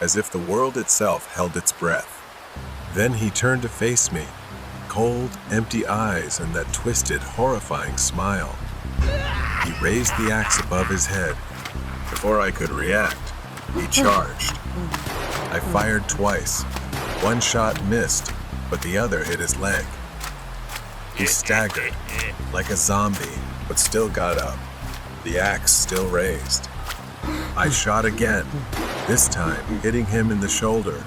as if the world itself held its breath. Then he turned to face me, cold, empty eyes and that twisted, horrifying smile. He raised the axe above his head. Before I could react, he charged. I fired twice. One shot missed, but the other hit his leg. He staggered, like a zombie, but still got up, the axe still raised. I shot again, this time hitting him in the shoulder.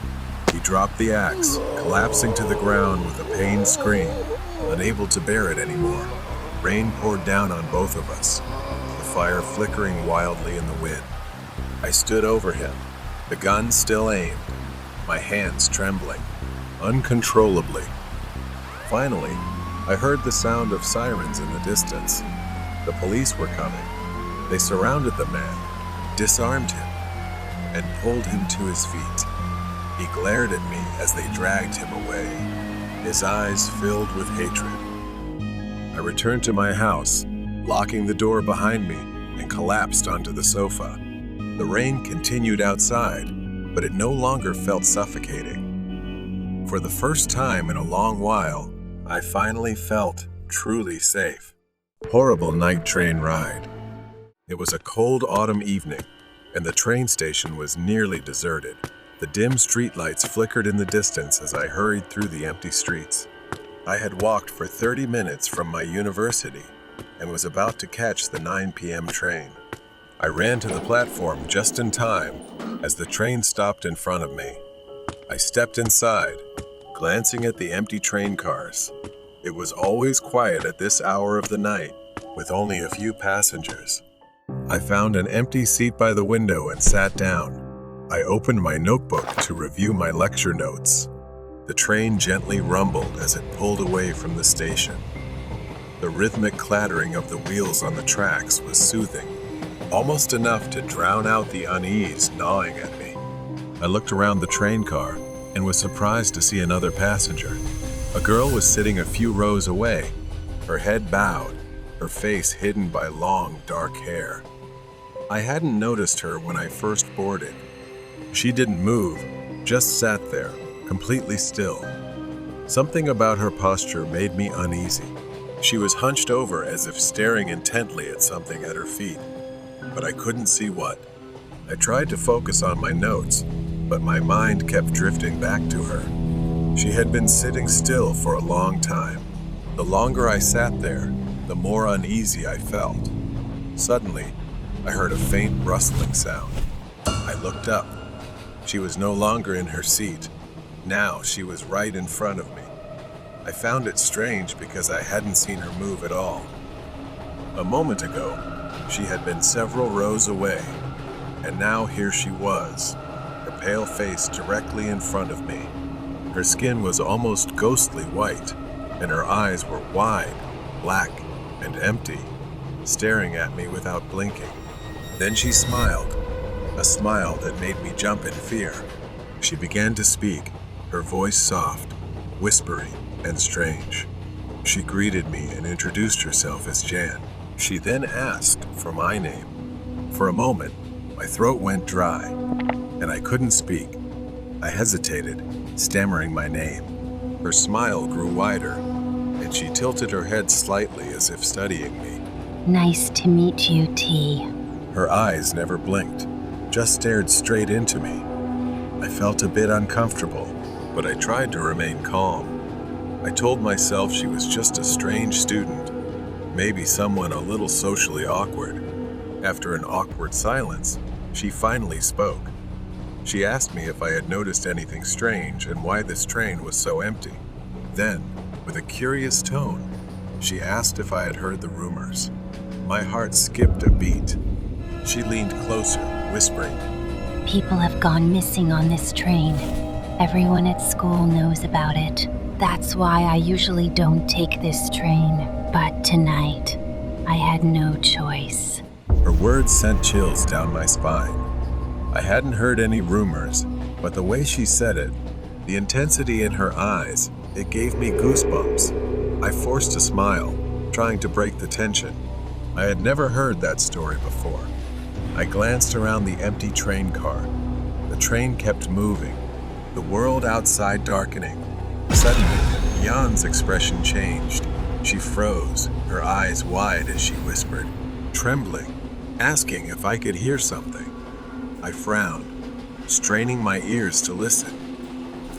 He dropped the axe, collapsing to the ground with a pained scream, unable to bear it anymore. Rain poured down on both of us, the fire flickering wildly in the wind. I stood over him, the gun still aimed, my hands trembling, uncontrollably. Finally, I heard the sound of sirens in the distance. The police were coming. They surrounded the man, disarmed him, and pulled him to his feet. He glared at me as they dragged him away, his eyes filled with hatred. I returned to my house, locking the door behind me, and collapsed onto the sofa. The rain continued outside, but it no longer felt suffocating. For the first time in a long while, I finally felt truly safe. Horrible night train ride. It was a cold autumn evening, and the train station was nearly deserted. The dim streetlights flickered in the distance as I hurried through the empty streets. I had walked for 30 minutes from my university and was about to catch the 9 p.m. train. I ran to the platform just in time as the train stopped in front of me. I stepped inside, glancing at the empty train cars. It was always quiet at this hour of the night, with only a few passengers. I found an empty seat by the window and sat down. I opened my notebook to review my lecture notes. The train gently rumbled as it pulled away from the station. The rhythmic clattering of the wheels on the tracks was soothing, almost enough to drown out the unease gnawing at me. I looked around the train car and was surprised to see another passenger. A girl was sitting a few rows away, her head bowed, her face hidden by long, dark hair. I hadn't noticed her when I first boarded. She didn't move, just sat there, completely still. Something about her posture made me uneasy. She was hunched over as if staring intently at something at her feet, but I couldn't see what. I tried to focus on my notes, but my mind kept drifting back to her. She had been sitting still for a long time. The longer I sat there, the more uneasy I felt. Suddenly, I heard a faint rustling sound. I looked up. She was no longer in her seat. Now she was right in front of me. I found it strange because I hadn't seen her move at all. A moment ago, she had been several rows away, and now here she was, her pale face directly in front of me. Her skin was almost ghostly white, and her eyes were wide, black, and empty, staring at me without blinking. Then she smiled, a smile that made me jump in fear. She began to speak, her voice soft, whispery, and strange. She greeted me and introduced herself as Jan. She then asked for my name. For a moment, my throat went dry, and I couldn't speak. I hesitated, stammering my name. Her smile grew wider, and she tilted her head slightly as if studying me. Nice to meet you, T. Her eyes never blinked, just stared straight into me. I felt a bit uncomfortable, but I tried to remain calm. I told myself she was just a strange student, maybe someone a little socially awkward. After an awkward silence, she finally spoke. She asked me if I had noticed anything strange and why this train was so empty. Then, with a curious tone, she asked if I had heard the rumors. My heart skipped a beat. She leaned closer, whispering, People have gone missing on this train. Everyone at school knows about it. That's why I usually don't take this train. But tonight, I had no choice. Her words sent chills down my spine. I hadn't heard any rumors, but the way she said it, the intensity in her eyes, it gave me goosebumps. I forced a smile, trying to break the tension. I had never heard that story before. I glanced around the empty train car. The train kept moving, the world outside darkening. Suddenly, Jan's expression changed. She froze, her eyes wide as she whispered, trembling, asking if I could hear something. I frowned, straining my ears to listen.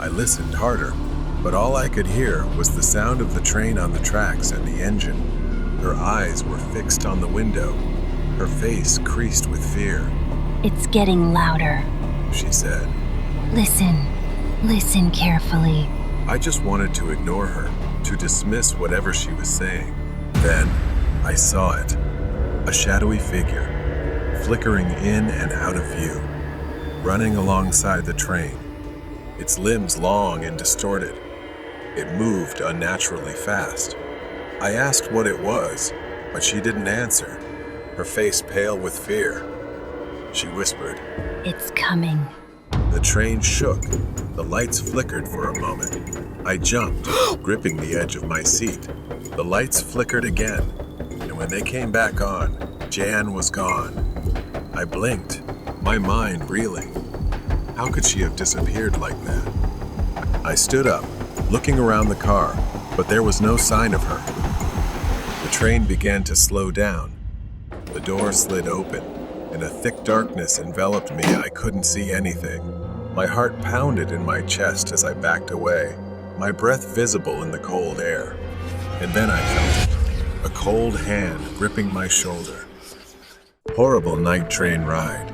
I listened harder, but all I could hear was the sound of the train on the tracks and the engine. Her eyes were fixed on the window, her face creased with fear. It's getting louder. she said. Listen carefully. I just wanted to ignore her, to dismiss whatever she was saying. Then, I saw it. A shadowy figure, flickering in and out of view, running alongside the train, its limbs long and distorted. It moved unnaturally fast. I asked what it was, but she didn't answer, her face pale with fear. She whispered, It's coming. The train shook. The lights flickered for a moment. I jumped, gripping the edge of my seat. The lights flickered again, and when they came back on, Jan was gone. I blinked, my mind reeling. How could she have disappeared like that? I stood up, looking around the car, but there was no sign of her. The train began to slow down. The door slid open, and a thick darkness enveloped me. I couldn't see anything. My heart pounded in my chest as I backed away, my breath visible in the cold air. And then I felt it, a cold hand gripping my shoulder. Horrible night train ride.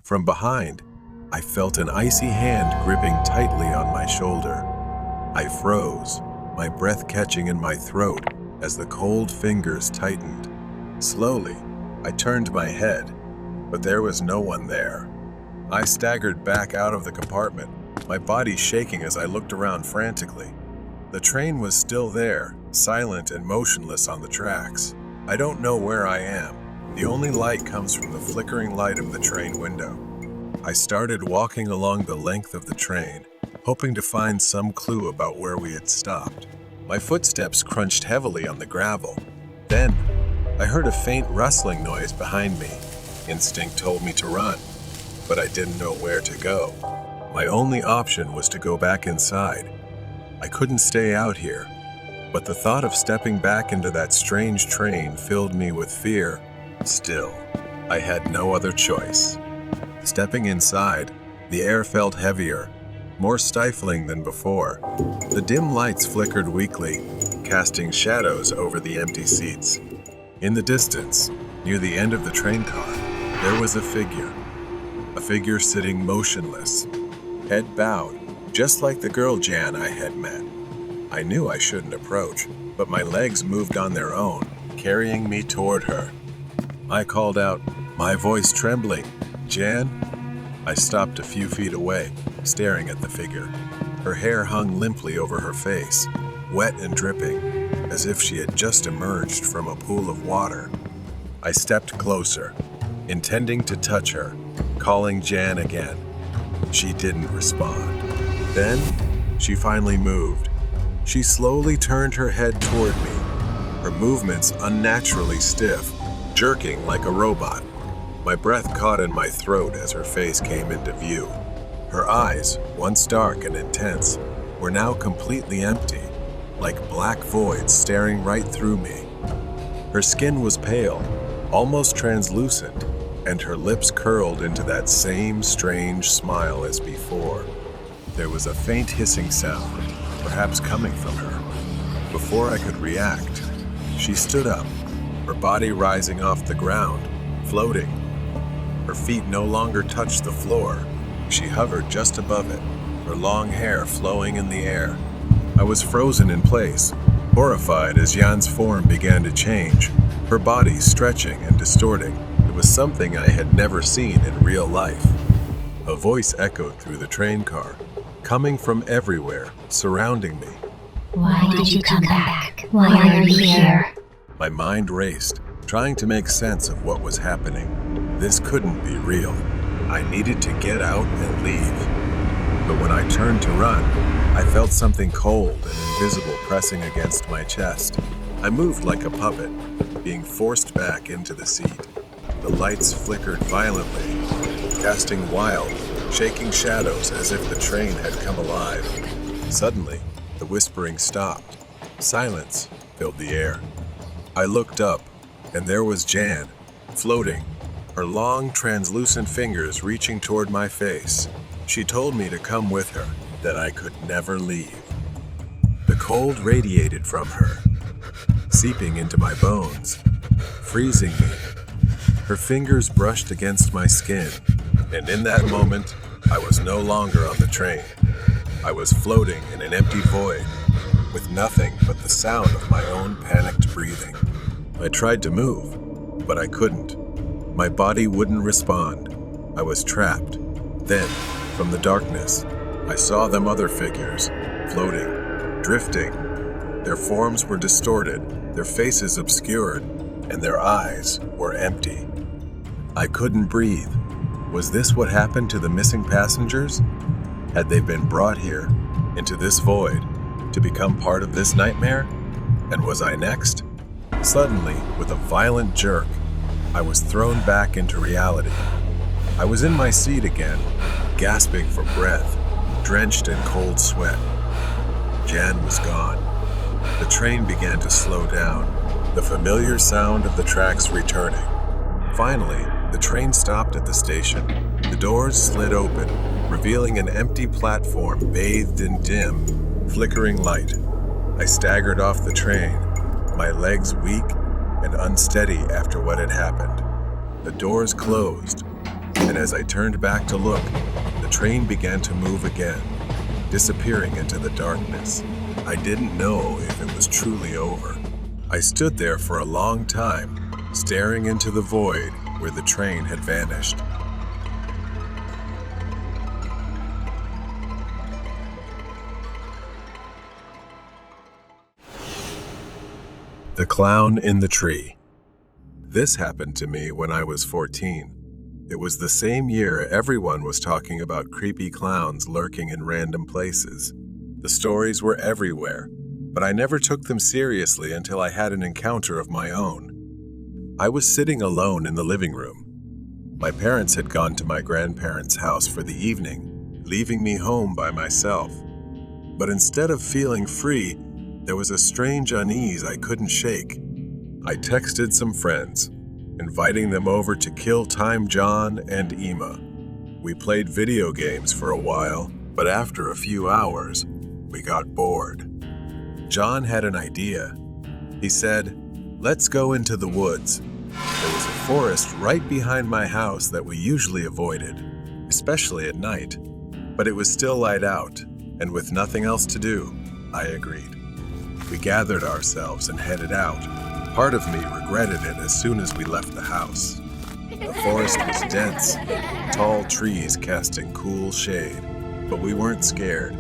From behind, I felt an icy hand gripping tightly on my shoulder. I froze, my breath catching in my throat as the cold fingers tightened. Slowly, I turned my head, but there was no one there. I staggered back out of the compartment, my body shaking as I looked around frantically. The train was still there, silent and motionless on the tracks. I don't know where I am. The only light comes from the flickering light of the train window. I started walking along the length of the train, hoping to find some clue about where we had stopped. My footsteps crunched heavily on the gravel. Then, I heard a faint rustling noise behind me. Instinct told me to run, but I didn't know where to go. My only option was to go back inside. I couldn't stay out here, but the thought of stepping back into that strange train filled me with fear. Still, I had no other choice. Stepping inside, the air felt heavier, more stifling than before. The dim lights flickered weakly, casting shadows over the empty seats. In the distance, near the end of the train car, there was a figure sitting motionless, head bowed, just like the girl Jan I had met. I knew I shouldn't approach, but my legs moved on their own, carrying me toward her. I called out, my voice trembling, Jan? I stopped a few feet away, staring at the figure. Her hair hung limply over her face, wet and dripping, as if she had just emerged from a pool of water. I stepped closer, intending to touch her, calling Jan again. She didn't respond. Then, she finally moved. She slowly turned her head toward me, her movements unnaturally stiff, jerking like a robot. My breath caught in my throat as her face came into view. Her eyes, once dark and intense, were now completely empty, like black voids staring right through me. Her skin was pale, almost translucent, and her lips curled into that same strange smile as before. There was a faint hissing sound, perhaps coming from her. Before I could react, she stood up, her body rising off the ground, floating. Her feet no longer touched the floor. She hovered just above it, her long hair flowing in the air. I was frozen in place, horrified as Jan's form began to change, her body stretching and distorting. It was something I had never seen in real life. A voice echoed through the train car, coming from everywhere, surrounding me. Why did you come back? Why are you here? My mind raced, trying to make sense of what was happening. This couldn't be real. I needed to get out and leave. But when I turned to run, I felt something cold and invisible pressing against my chest. I moved like a puppet, being forced back into the seat. The lights flickered violently, casting wild, shaking shadows as if the train had come alive. Suddenly, the whispering stopped. Silence filled the air. I looked up, and there was Jan, floating, her long, translucent fingers reaching toward my face. She told me to come with her, that I could never leave. The cold radiated from her, seeping into my bones, freezing me. Her fingers brushed against my skin, And in that moment, I was no longer on the train. I was floating in an empty void, with nothing but the sound of my own panicked breathing. I tried to move, but I couldn't. My body wouldn't respond. I was trapped. Then, from the darkness, I saw them other figures, floating, drifting. Their forms were distorted, their faces obscured, and their eyes were empty. I couldn't breathe. Was this what happened to the missing passengers? Had they been brought here, into this void, to become part of this nightmare? And was I next? Suddenly, with a violent jerk, I was thrown back into reality. I was in my seat again, gasping for breath, drenched in cold sweat. Jan was gone. The train began to slow down, the familiar sound of the tracks returning. Finally, the train stopped at the station. The doors slid open, revealing an empty platform bathed in dim, flickering light. I staggered off the train, my legs weak and unsteady after what had happened. The doors closed, and as I turned back to look, the train began to move again, disappearing into the darkness. I didn't know if it was truly over. I stood there for a long time, staring into the void where the train had vanished. The Clown in the Tree. This happened to me when I was 14. It was the same year everyone was talking about creepy clowns lurking in random places. The stories were everywhere, but I never took them seriously until I had an encounter of my own. I was sitting alone in the living room. My parents had gone to my grandparents' house for the evening, leaving me home by myself. But instead of feeling free, there was a strange unease I couldn't shake. I texted some friends, inviting them over to kill time John and Emma. We played video games for a while, but after a few hours, we got bored. John had an idea. He said, "Let's go into the woods." There was a forest right behind my house that we usually avoided, especially at night. But it was still light out, and with nothing else to do, I agreed. We gathered ourselves and headed out. Part of me regretted it as soon as we left the house. The forest was dense, tall trees casting cool shade, but we weren't scared.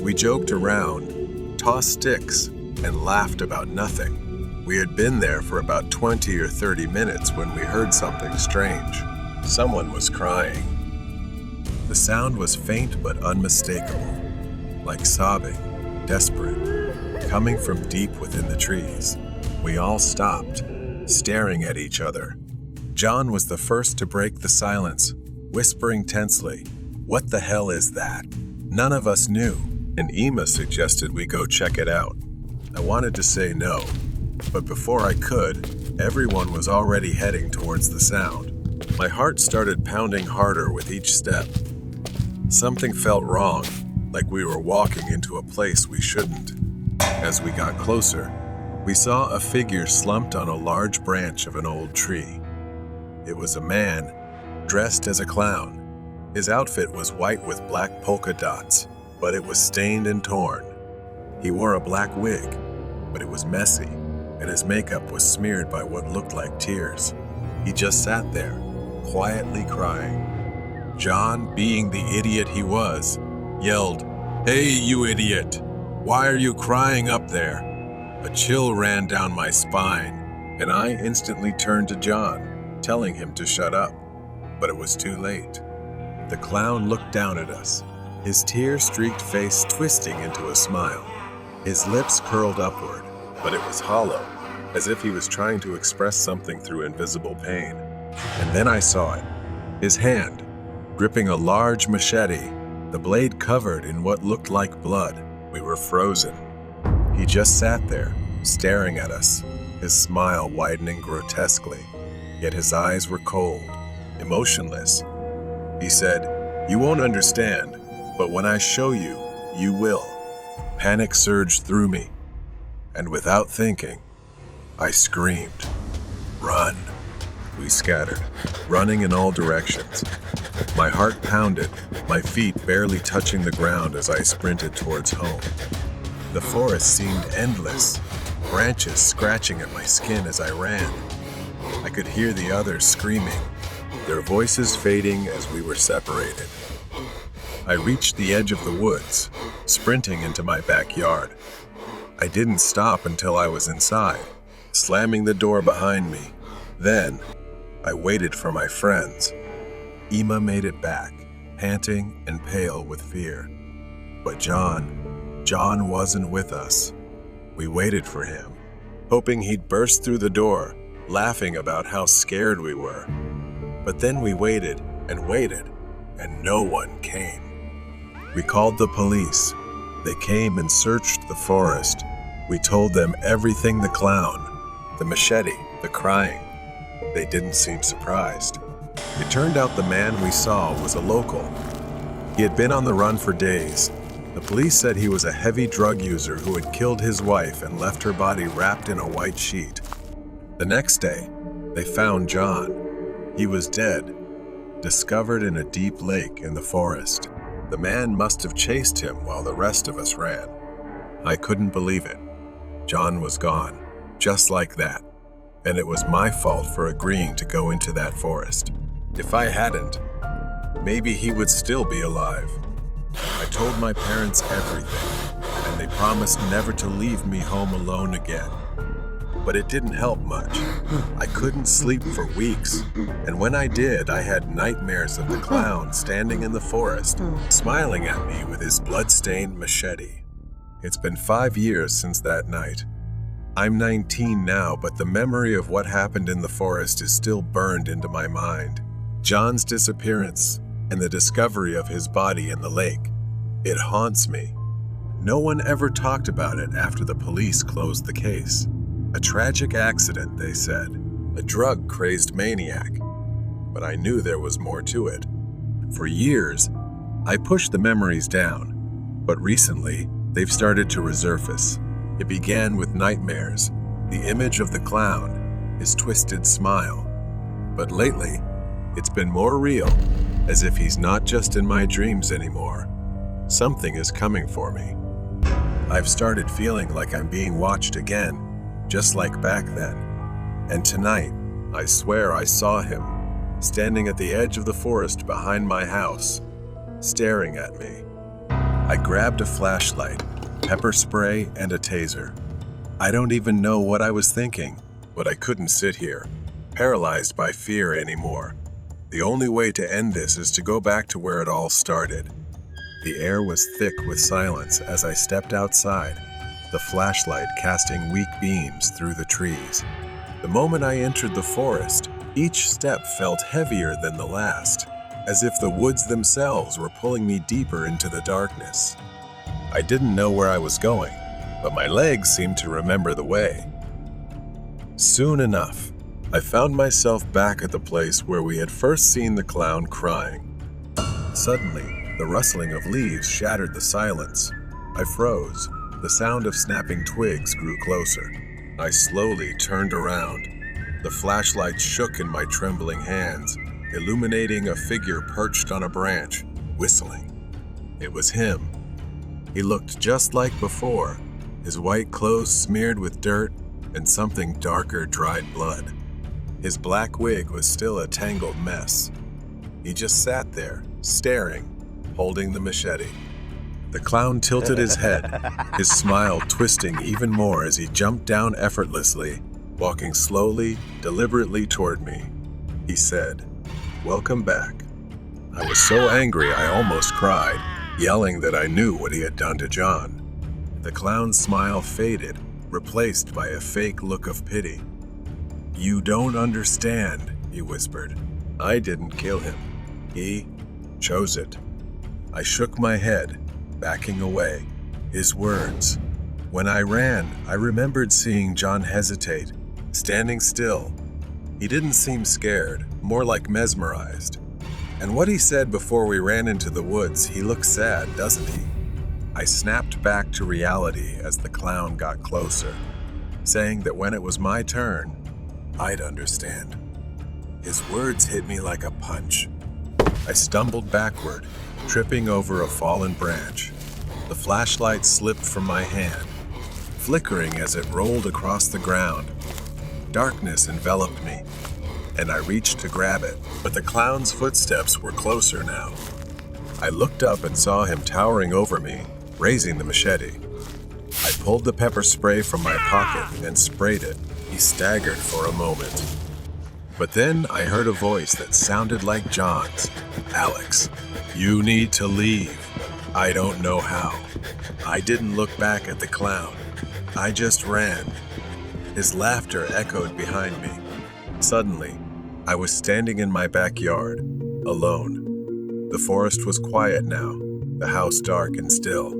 We joked around, tossed sticks, and laughed about nothing. We had been there for about 20 or 30 minutes when we heard something strange. Someone was crying. The sound was faint but unmistakable, like sobbing, desperate, coming from deep within the trees. We all stopped, staring at each other. John was the first to break the silence, whispering tensely, "What the hell is that?" None of us knew, and Emma suggested we go check it out. I wanted to say no, but before I could, everyone was already heading towards the sound. My heart started pounding harder with each step. Something felt wrong, like we were walking into a place we shouldn't. As we got closer, we saw a figure slumped on a large branch of an old tree. It was a man, dressed as a clown. His outfit was white with black polka dots, but it was stained and torn. He wore a black wig, but it was messy, and his makeup was smeared by what looked like tears. He just sat there, quietly crying. John, being the idiot he was, yelled, "Hey, you idiot! Why are you crying up there?" A chill ran down my spine, and I instantly turned to John, telling him to shut up. But it was too late. The clown looked down at us, his tear-streaked face twisting into a smile. His lips curled upward, but it was hollow, as if he was trying to express something through invisible pain. And then I saw it, his hand, gripping a large machete, the blade covered in what looked like blood. We were frozen. He just sat there, staring at us, his smile widening grotesquely, yet his eyes were cold, emotionless. He said, "You won't understand, but when I show you, you will." Panic surged through me, and without thinking, I screamed, "Run!" we scattered, running in all directions. My heart pounded, my feet barely touching the ground as I sprinted towards home. The forest seemed endless, branches scratching at my skin as I ran. I could hear the others screaming, their voices fading as we were separated. I reached the edge of the woods, sprinting into my backyard. I didn't stop until I was inside, slamming the door behind me. Then, I waited for my friends. Emma made it back, panting and pale with fear. But John wasn't with us. We waited for him, hoping he'd burst through the door, laughing about how scared we were. But then we waited, and no one came. We called the police. They came and searched the forest. We told them everything: the clown, the machete, the crying. They didn't seem surprised. It turned out the man we saw was a local. He had been on the run for days. The police said he was a heavy drug user who had killed his wife and left her body wrapped in a white sheet. The next day, they found John. He was dead, discovered in a deep lake in the forest. The man must have chased him while the rest of us ran. I couldn't believe it. John was gone, just like that. And it was my fault for agreeing to go into that forest. If I hadn't, maybe he would still be alive. I told my parents everything, and they promised never to leave me home alone again. But it didn't help much. I couldn't sleep for weeks, and when I did, I had nightmares of the clown standing in the forest, smiling at me with his blood-stained machete. It's been 5 years since that night. I'm 19 now, but the memory of what happened in the forest is still burned into my mind. John's disappearance and the discovery of his body in the lake. It haunts me. No one ever talked about it after the police closed the case. A tragic accident, they said. A drug-crazed maniac. But I knew there was more to it. For years, I pushed the memories down. But recently, they've started to resurface. It began with nightmares, the image of the clown, his twisted smile. But lately, it's been more real, as if he's not just in my dreams anymore. Something is coming for me. I've started feeling like I'm being watched again, just like back then. And tonight, I swear I saw him, standing at the edge of the forest behind my house, staring at me. I grabbed a flashlight, pepper spray, and a taser. I don't even know what I was thinking, but I couldn't sit here, paralyzed by fear anymore. The only way to end this is to go back to where it all started. The air was thick with silence as I stepped outside, the flashlight casting weak beams through the trees. The moment I entered the forest, each step felt heavier than the last, as if the woods themselves were pulling me deeper into the darkness. I didn't know where I was going, but my legs seemed to remember the way. Soon enough, I found myself back at the place where we had first seen the clown crying. Suddenly, the rustling of leaves shattered the silence. I froze. The sound of snapping twigs grew closer. I slowly turned around. The flashlight shook in my trembling hands, illuminating a figure perched on a branch, whistling. It was him. He looked just like before, his white clothes smeared with dirt and something darker dried blood. His black wig was still a tangled mess. He just sat there, staring, holding the machete. The clown tilted his head, his smile twisting even more as he jumped down effortlessly, walking slowly, deliberately toward me. He said, "Welcome back." I was so angry I almost cried, yelling that I knew what he had done to John. The clown's smile faded, replaced by a fake look of pity. "You don't understand," he whispered. "I didn't kill him. He chose it." I shook my head, backing away. His words. When I ran, I remembered seeing John hesitate, standing still. He didn't seem scared, more like mesmerized. And what he said before we ran into the woods, he looked sad, doesn't he? I snapped back to reality as the clown got closer, saying that when it was my turn, I'd understand. His words hit me like a punch. I stumbled backward, tripping over a fallen branch. The flashlight slipped from my hand, flickering as it rolled across the ground. Darkness enveloped me, and I reached to grab it, but the clown's footsteps were closer now. I looked up and saw him towering over me, raising the machete. I pulled the pepper spray from my pocket and sprayed it. He staggered for a moment. But then I heard a voice that sounded like John's. "Alex, you need to leave." I don't know how. I didn't look back at the clown. I just ran. His laughter echoed behind me. Suddenly, I was standing in my backyard, alone. The forest was quiet now, the house dark and still.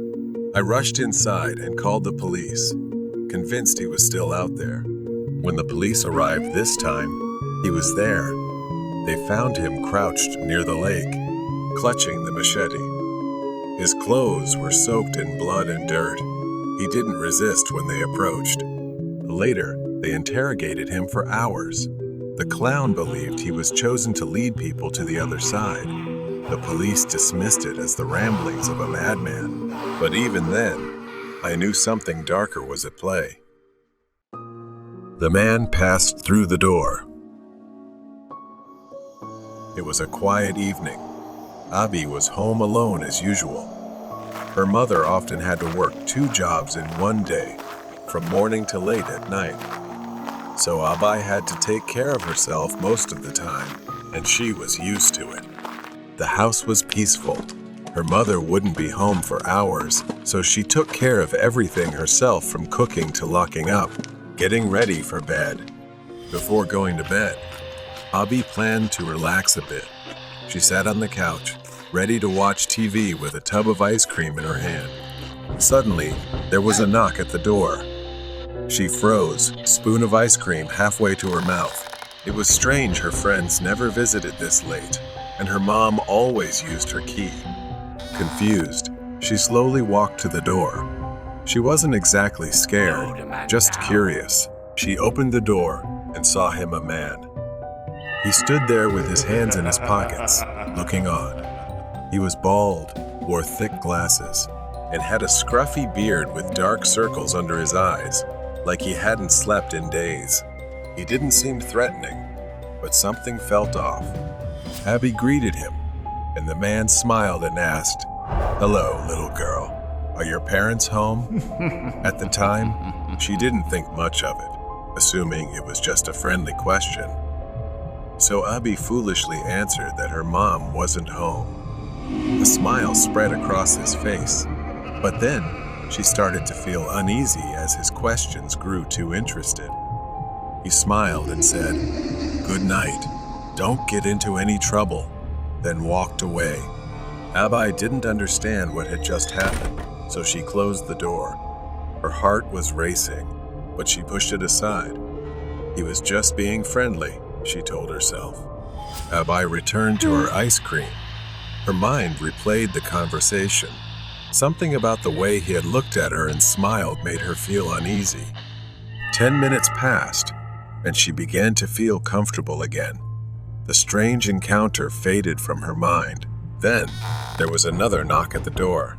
I rushed inside and called the police, convinced he was still out there. When the police arrived this time, he was there. They found him crouched near the lake, clutching the machete. His clothes were soaked in blood and dirt. He didn't resist when they approached. Later, they interrogated him for hours. The clown believed he was chosen to lead people to the other side. The police dismissed it as the ramblings of a madman. But even then, I knew something darker was at play. The man passed through the door. It was a quiet evening. Abby was home alone as usual. Her mother often had to work 2 jobs in one day, from morning to late at night. So Abby had to take care of herself most of the time, and she was used to it. The house was peaceful. Her mother wouldn't be home for hours, so she took care of everything herself, from cooking to locking up, getting ready for bed. Before going to bed, Abby planned to relax a bit. She sat on the couch, ready to watch TV with a tub of ice cream in her hand. Suddenly, there was a knock at the door. She froze, spoon of ice cream halfway to her mouth. It was strange her friends never visited this late, and her mom always used her key. Confused, she slowly walked to the door. She wasn't exactly scared, just curious. She opened the door and saw him a man. He stood there with his hands in his pockets, looking on. He was bald, wore thick glasses, and had a scruffy beard with dark circles under his eyes, like he hadn't slept in days. He didn't seem threatening, but something felt off. Abby greeted him, and the man smiled and asked, "Hello, little girl. Are your parents home?" At the time, she didn't think much of it, assuming it was just a friendly question. So Abby foolishly answered that her mom wasn't home. A smile spread across his face, but then she started to feel uneasy as his questions grew too interested. He smiled and said, "Good night. Don't get into any trouble," then walked away. Abby didn't understand what had just happened, so she closed the door. Her heart was racing, but she pushed it aside. He was just being friendly, she told herself. Abby returned to her ice cream. Her mind replayed the conversation. Something about the way he had looked at her and smiled made her feel uneasy. 10 minutes passed, and she began to feel comfortable again. The strange encounter faded from her mind. Then, there was another knock at the door.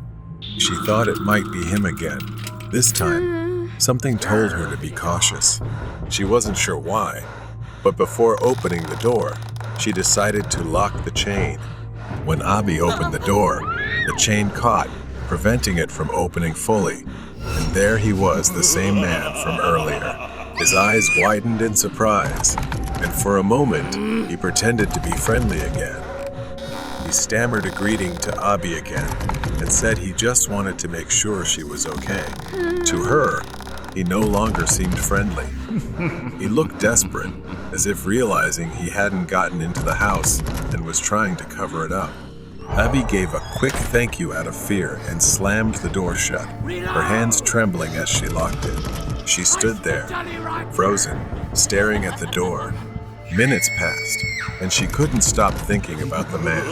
She thought it might be him again. This time, something told her to be cautious. She wasn't sure why, but before opening the door, she decided to lock the chain. When Abby opened the door, the chain caught, preventing it from opening fully. And there he was, the same man from earlier. His eyes widened in surprise, and for a moment, he pretended to be friendly again. He stammered a greeting to Abby again, and said he just wanted to make sure she was okay. To her, he no longer seemed friendly. He looked desperate, as if realizing he hadn't gotten into the house and was trying to cover it up. Abby gave a quick thank you out of fear and slammed the door shut, her hands trembling as she locked it. She stood there, frozen, staring at the door. Minutes passed, and she couldn't stop thinking about the man.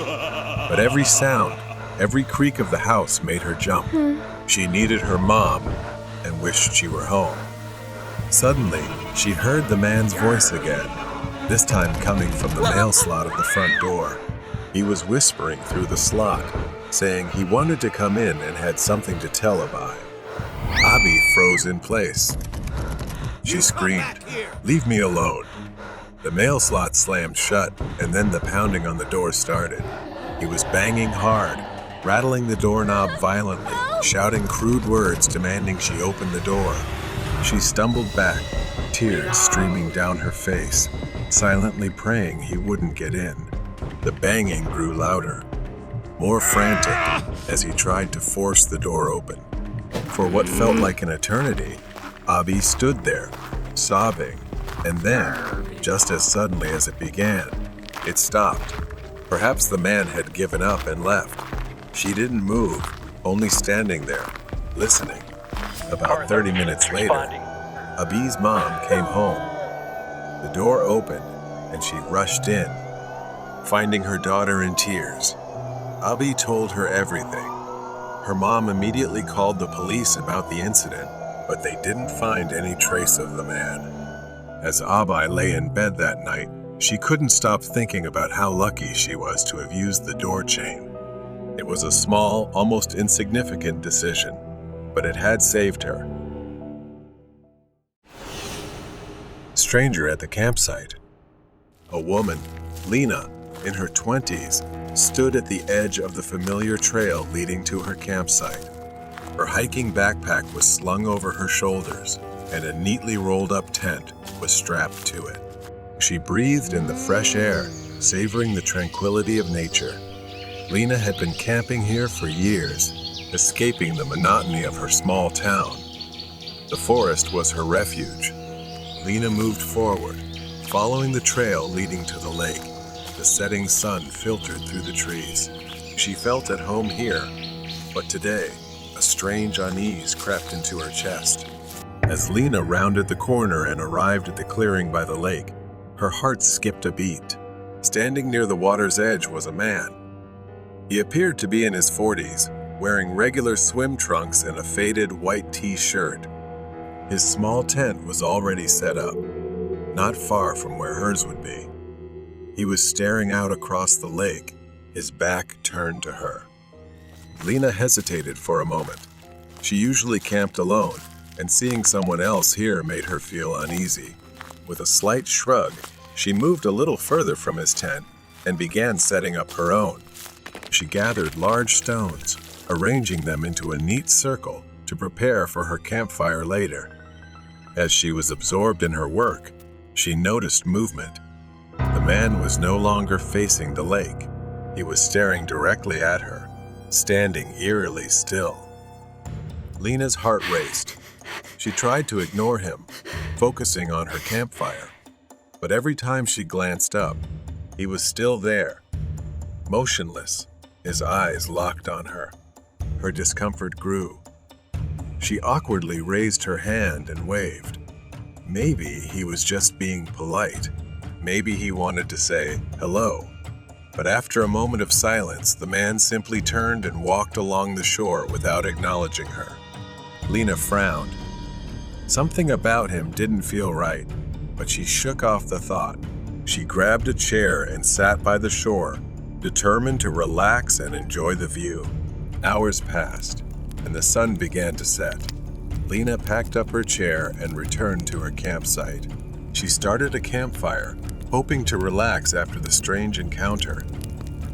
But every sound, every creak of the house made her jump. She needed her mom and wished she were home. Suddenly, she heard the man's voice again. this time coming from the mail slot of the front door. He was whispering through the slot, saying he wanted to come in and had something to tell Abi. Abi froze in place. She screamed, "Leave me alone." The mail slot slammed shut, and then the pounding on the door started. He was banging hard, rattling the doorknob violently, shouting crude words demanding she open the door. She stumbled back, tears streaming down her face, silently praying he wouldn't get in. The banging grew louder, more frantic as he tried to force the door open. For what felt like an eternity, Abi stood there, sobbing, and then, just as suddenly as it began, it stopped. Perhaps the man had given up and left. She didn't move, only standing there, listening. About 30 minutes later, Abi's mom came home. The door opened, and she rushed in, finding her daughter in tears. Abi told her everything. Her mom immediately called the police about the incident, but they didn't find any trace of the man. As Abi lay in bed that night, she couldn't stop thinking about how lucky she was to have used the door chain. It was a small, almost insignificant decision, but it had saved her. Stranger at the campsite. A woman, Lena, in her 20s, stood at the edge of the familiar trail leading to her campsite. Her hiking backpack was slung over her shoulders, and a neatly rolled up tent was strapped to it. She breathed in the fresh air, savoring the tranquility of nature. Lena had been camping here for years, escaping the monotony of her small town. The forest was her refuge. Lena moved forward, following the trail leading to the lake. The setting sun filtered through the trees. She felt at home here, but today, a strange unease crept into her chest. As Lena rounded the corner and arrived at the clearing by the lake, her heart skipped a beat. Standing near the water's edge was a man. He appeared to be in his 40s, wearing regular swim trunks and a faded white t-shirt. His small tent was already set up, not far from where hers would be. He was staring out across the lake, his back turned to her. Lena hesitated for a moment. She usually camped alone, and seeing someone else here made her feel uneasy. With a slight shrug, she moved a little further from his tent and began setting up her own. She gathered large stones, arranging them into a neat circle to prepare for her campfire later. As she was absorbed in her work, she noticed movement. The man was no longer facing the lake. He was staring directly at her, standing eerily still. Lena's heart raced. She tried to ignore him, focusing on her campfire. But every time she glanced up, he was still there, motionless, his eyes locked on her. Her discomfort grew. She awkwardly raised her hand and waved. Maybe he was just being polite. Maybe he wanted to say hello. But after a moment of silence, the man simply turned and walked along the shore without acknowledging her. Lena frowned. Something about him didn't feel right, but she shook off the thought. She grabbed a chair and sat by the shore, determined to relax and enjoy the view. Hours passed, and the sun began to set. Lena packed up her chair and returned to her campsite. She started a campfire, hoping to relax after the strange encounter.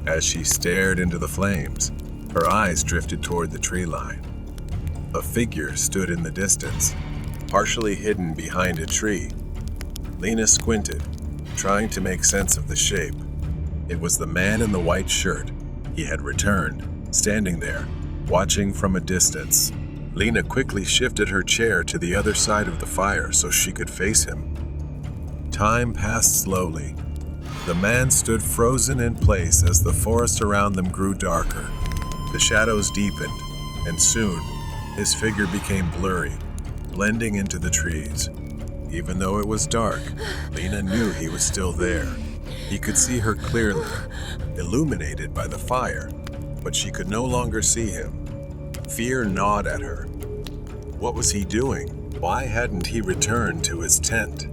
As she stared into the flames, her eyes drifted toward the tree line. A figure stood in the distance, partially hidden behind a tree. Lena squinted, trying to make sense of the shape. It was the man in the white shirt. He had returned, standing there, watching from a distance. Lena quickly shifted her chair to the other side of the fire so she could face him. Time passed slowly. The man stood frozen in place as the forest around them grew darker. The shadows deepened, and soon, his figure became blurry, blending into the trees. Even though it was dark, Lena knew he was still there. He could see her clearly, illuminated by the fire, but she could no longer see him. Fear gnawed at her. What was he doing? Why hadn't he returned to his tent?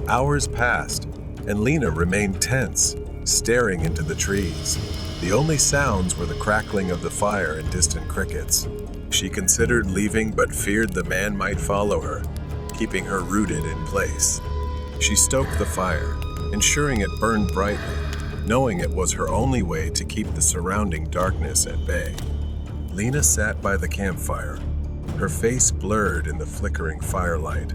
Hours passed, and Lena remained tense, staring into the trees. The only sounds were the crackling of the fire and distant crickets. She considered leaving but feared the man might follow her, keeping her rooted in place. She stoked the fire, ensuring it burned brightly, knowing it was her only way to keep the surrounding darkness at bay. Lena sat by the campfire, her face blurred in the flickering firelight.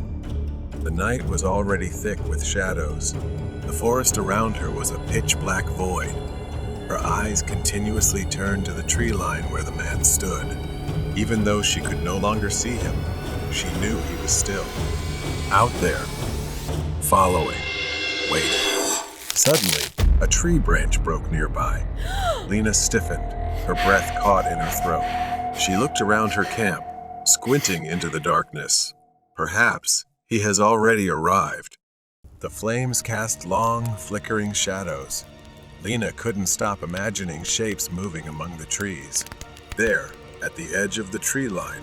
The night was already thick with shadows. The forest around her was a pitch-black void. Her eyes continuously turned to the tree line where the man stood. Even though she could no longer see him, she knew he was still out there, following, waiting. Suddenly, a tree branch broke nearby. Lena stiffened, her breath caught in her throat. She looked around her camp, squinting into the darkness. Perhaps he has already arrived. The flames cast long, flickering shadows. Lena couldn't stop imagining shapes moving among the trees. There, at the edge of the tree line,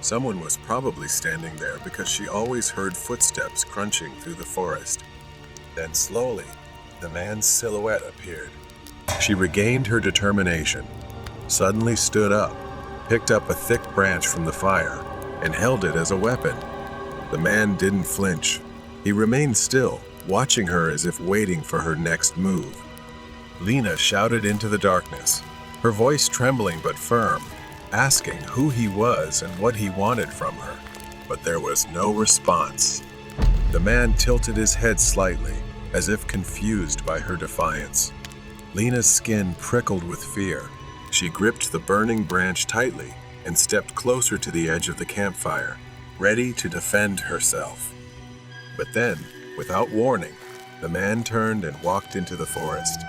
someone was probably standing there because she always heard footsteps crunching through the forest. Then slowly, the man's silhouette appeared. She regained her determination, suddenly stood up, picked up a thick branch from the fire, and held it as a weapon. The man didn't flinch. He remained still, watching her as if waiting for her next move. Lena shouted into the darkness, her voice trembling but firm, asking who he was and what he wanted from her, but there was no response. The man tilted his head slightly, as if confused by her defiance. Lena's skin prickled with fear. She gripped the burning branch tightly and stepped closer to the edge of the campfire, ready to defend herself. But then, without warning, the man turned and walked into the forest.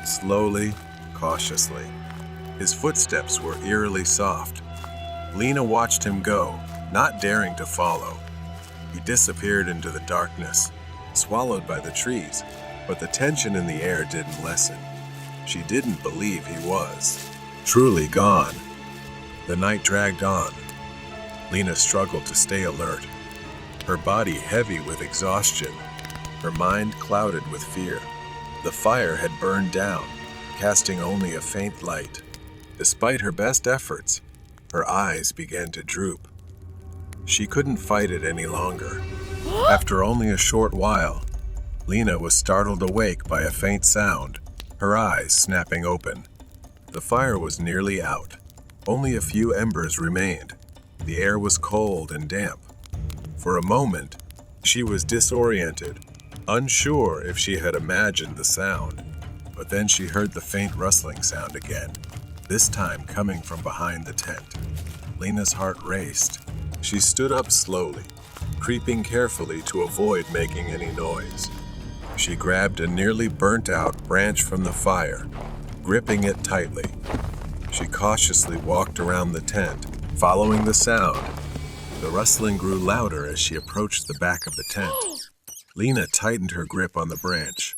Slowly, cautiously. His footsteps were eerily soft. Lena watched him go, not daring to follow. He disappeared into the darkness, swallowed by the trees, but the tension in the air didn't lessen. She didn't believe he was truly gone. The night dragged on. Lena struggled to stay alert, her body heavy with exhaustion, her mind clouded with fear. The fire had burned down, casting only a faint light. Despite her best efforts, her eyes began to droop. She couldn't fight it any longer. After only a short while, Lena was startled awake by a faint sound, her eyes snapping open. The fire was nearly out. Only a few embers remained. The air was cold and damp. For a moment, she was disoriented, unsure if she had imagined the sound. But then she heard the faint rustling sound again, this time coming from behind the tent. Lena's heart raced. She stood up slowly, creeping carefully to avoid making any noise. She grabbed a nearly burnt-out branch from the fire, gripping it tightly. She cautiously walked around the tent, following the sound. The rustling grew louder as she approached the back of the tent. Lena tightened her grip on the branch.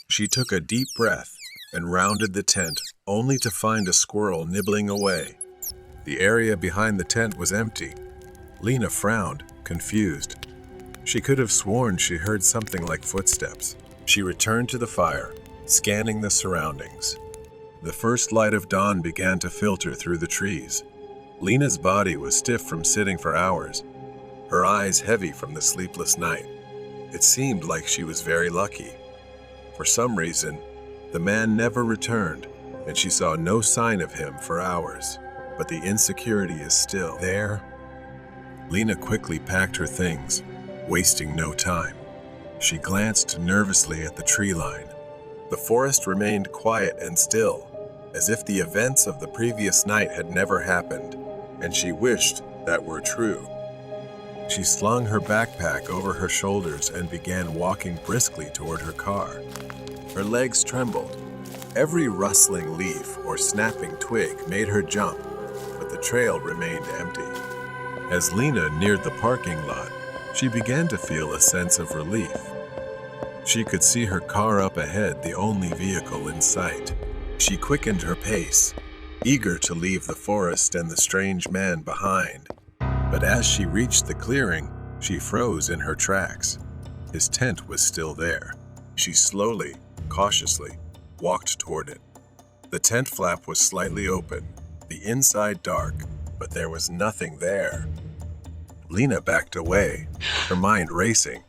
She took a deep breath and rounded the tent, only to find a squirrel nibbling away. The area behind the tent was empty. Lena frowned, confused. She could have sworn she heard something like footsteps. She returned to the fire, scanning the surroundings. The first light of dawn began to filter through the trees. Lena's body was stiff from sitting for hours, her eyes heavy from the sleepless night. It seemed like she was very lucky. For some reason, the man never returned, and she saw no sign of him for hours. But the insecurity is still there. Lena quickly packed her things, wasting no time. She glanced nervously at the tree line. The forest remained quiet and still, as if the events of the previous night had never happened, and she wished that were true. She slung her backpack over her shoulders and began walking briskly toward her car. Her legs trembled. Every rustling leaf or snapping twig made her jump, but the trail remained empty. As Lena neared the parking lot, she began to feel a sense of relief. She could see her car up ahead, the only vehicle in sight. She quickened her pace, eager to leave the forest and the strange man behind. But as she reached the clearing, she froze in her tracks. His tent was still there. She slowly, cautiously, walked toward it. The tent flap was slightly open, the inside dark, but there was nothing there. Lena backed away, her mind racing.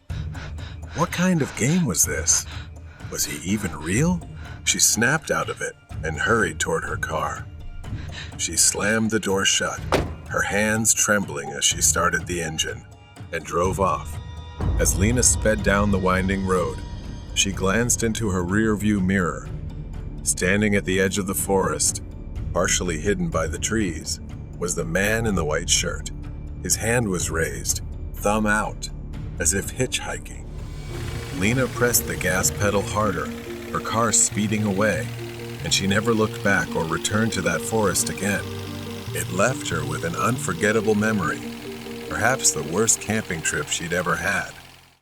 What kind of game was this? Was he even real? She snapped out of it and hurried toward her car. She slammed the door shut, her hands trembling as she started the engine, and drove off. As Lena sped down the winding road, she glanced into her rearview mirror. Standing at the edge of the forest, partially hidden by the trees, was the man in the white shirt. His hand was raised, thumb out, as if hitchhiking. Lena pressed the gas pedal harder, her car speeding away, and she never looked back or returned to that forest again. It left her with an unforgettable memory, perhaps the worst camping trip she'd ever had.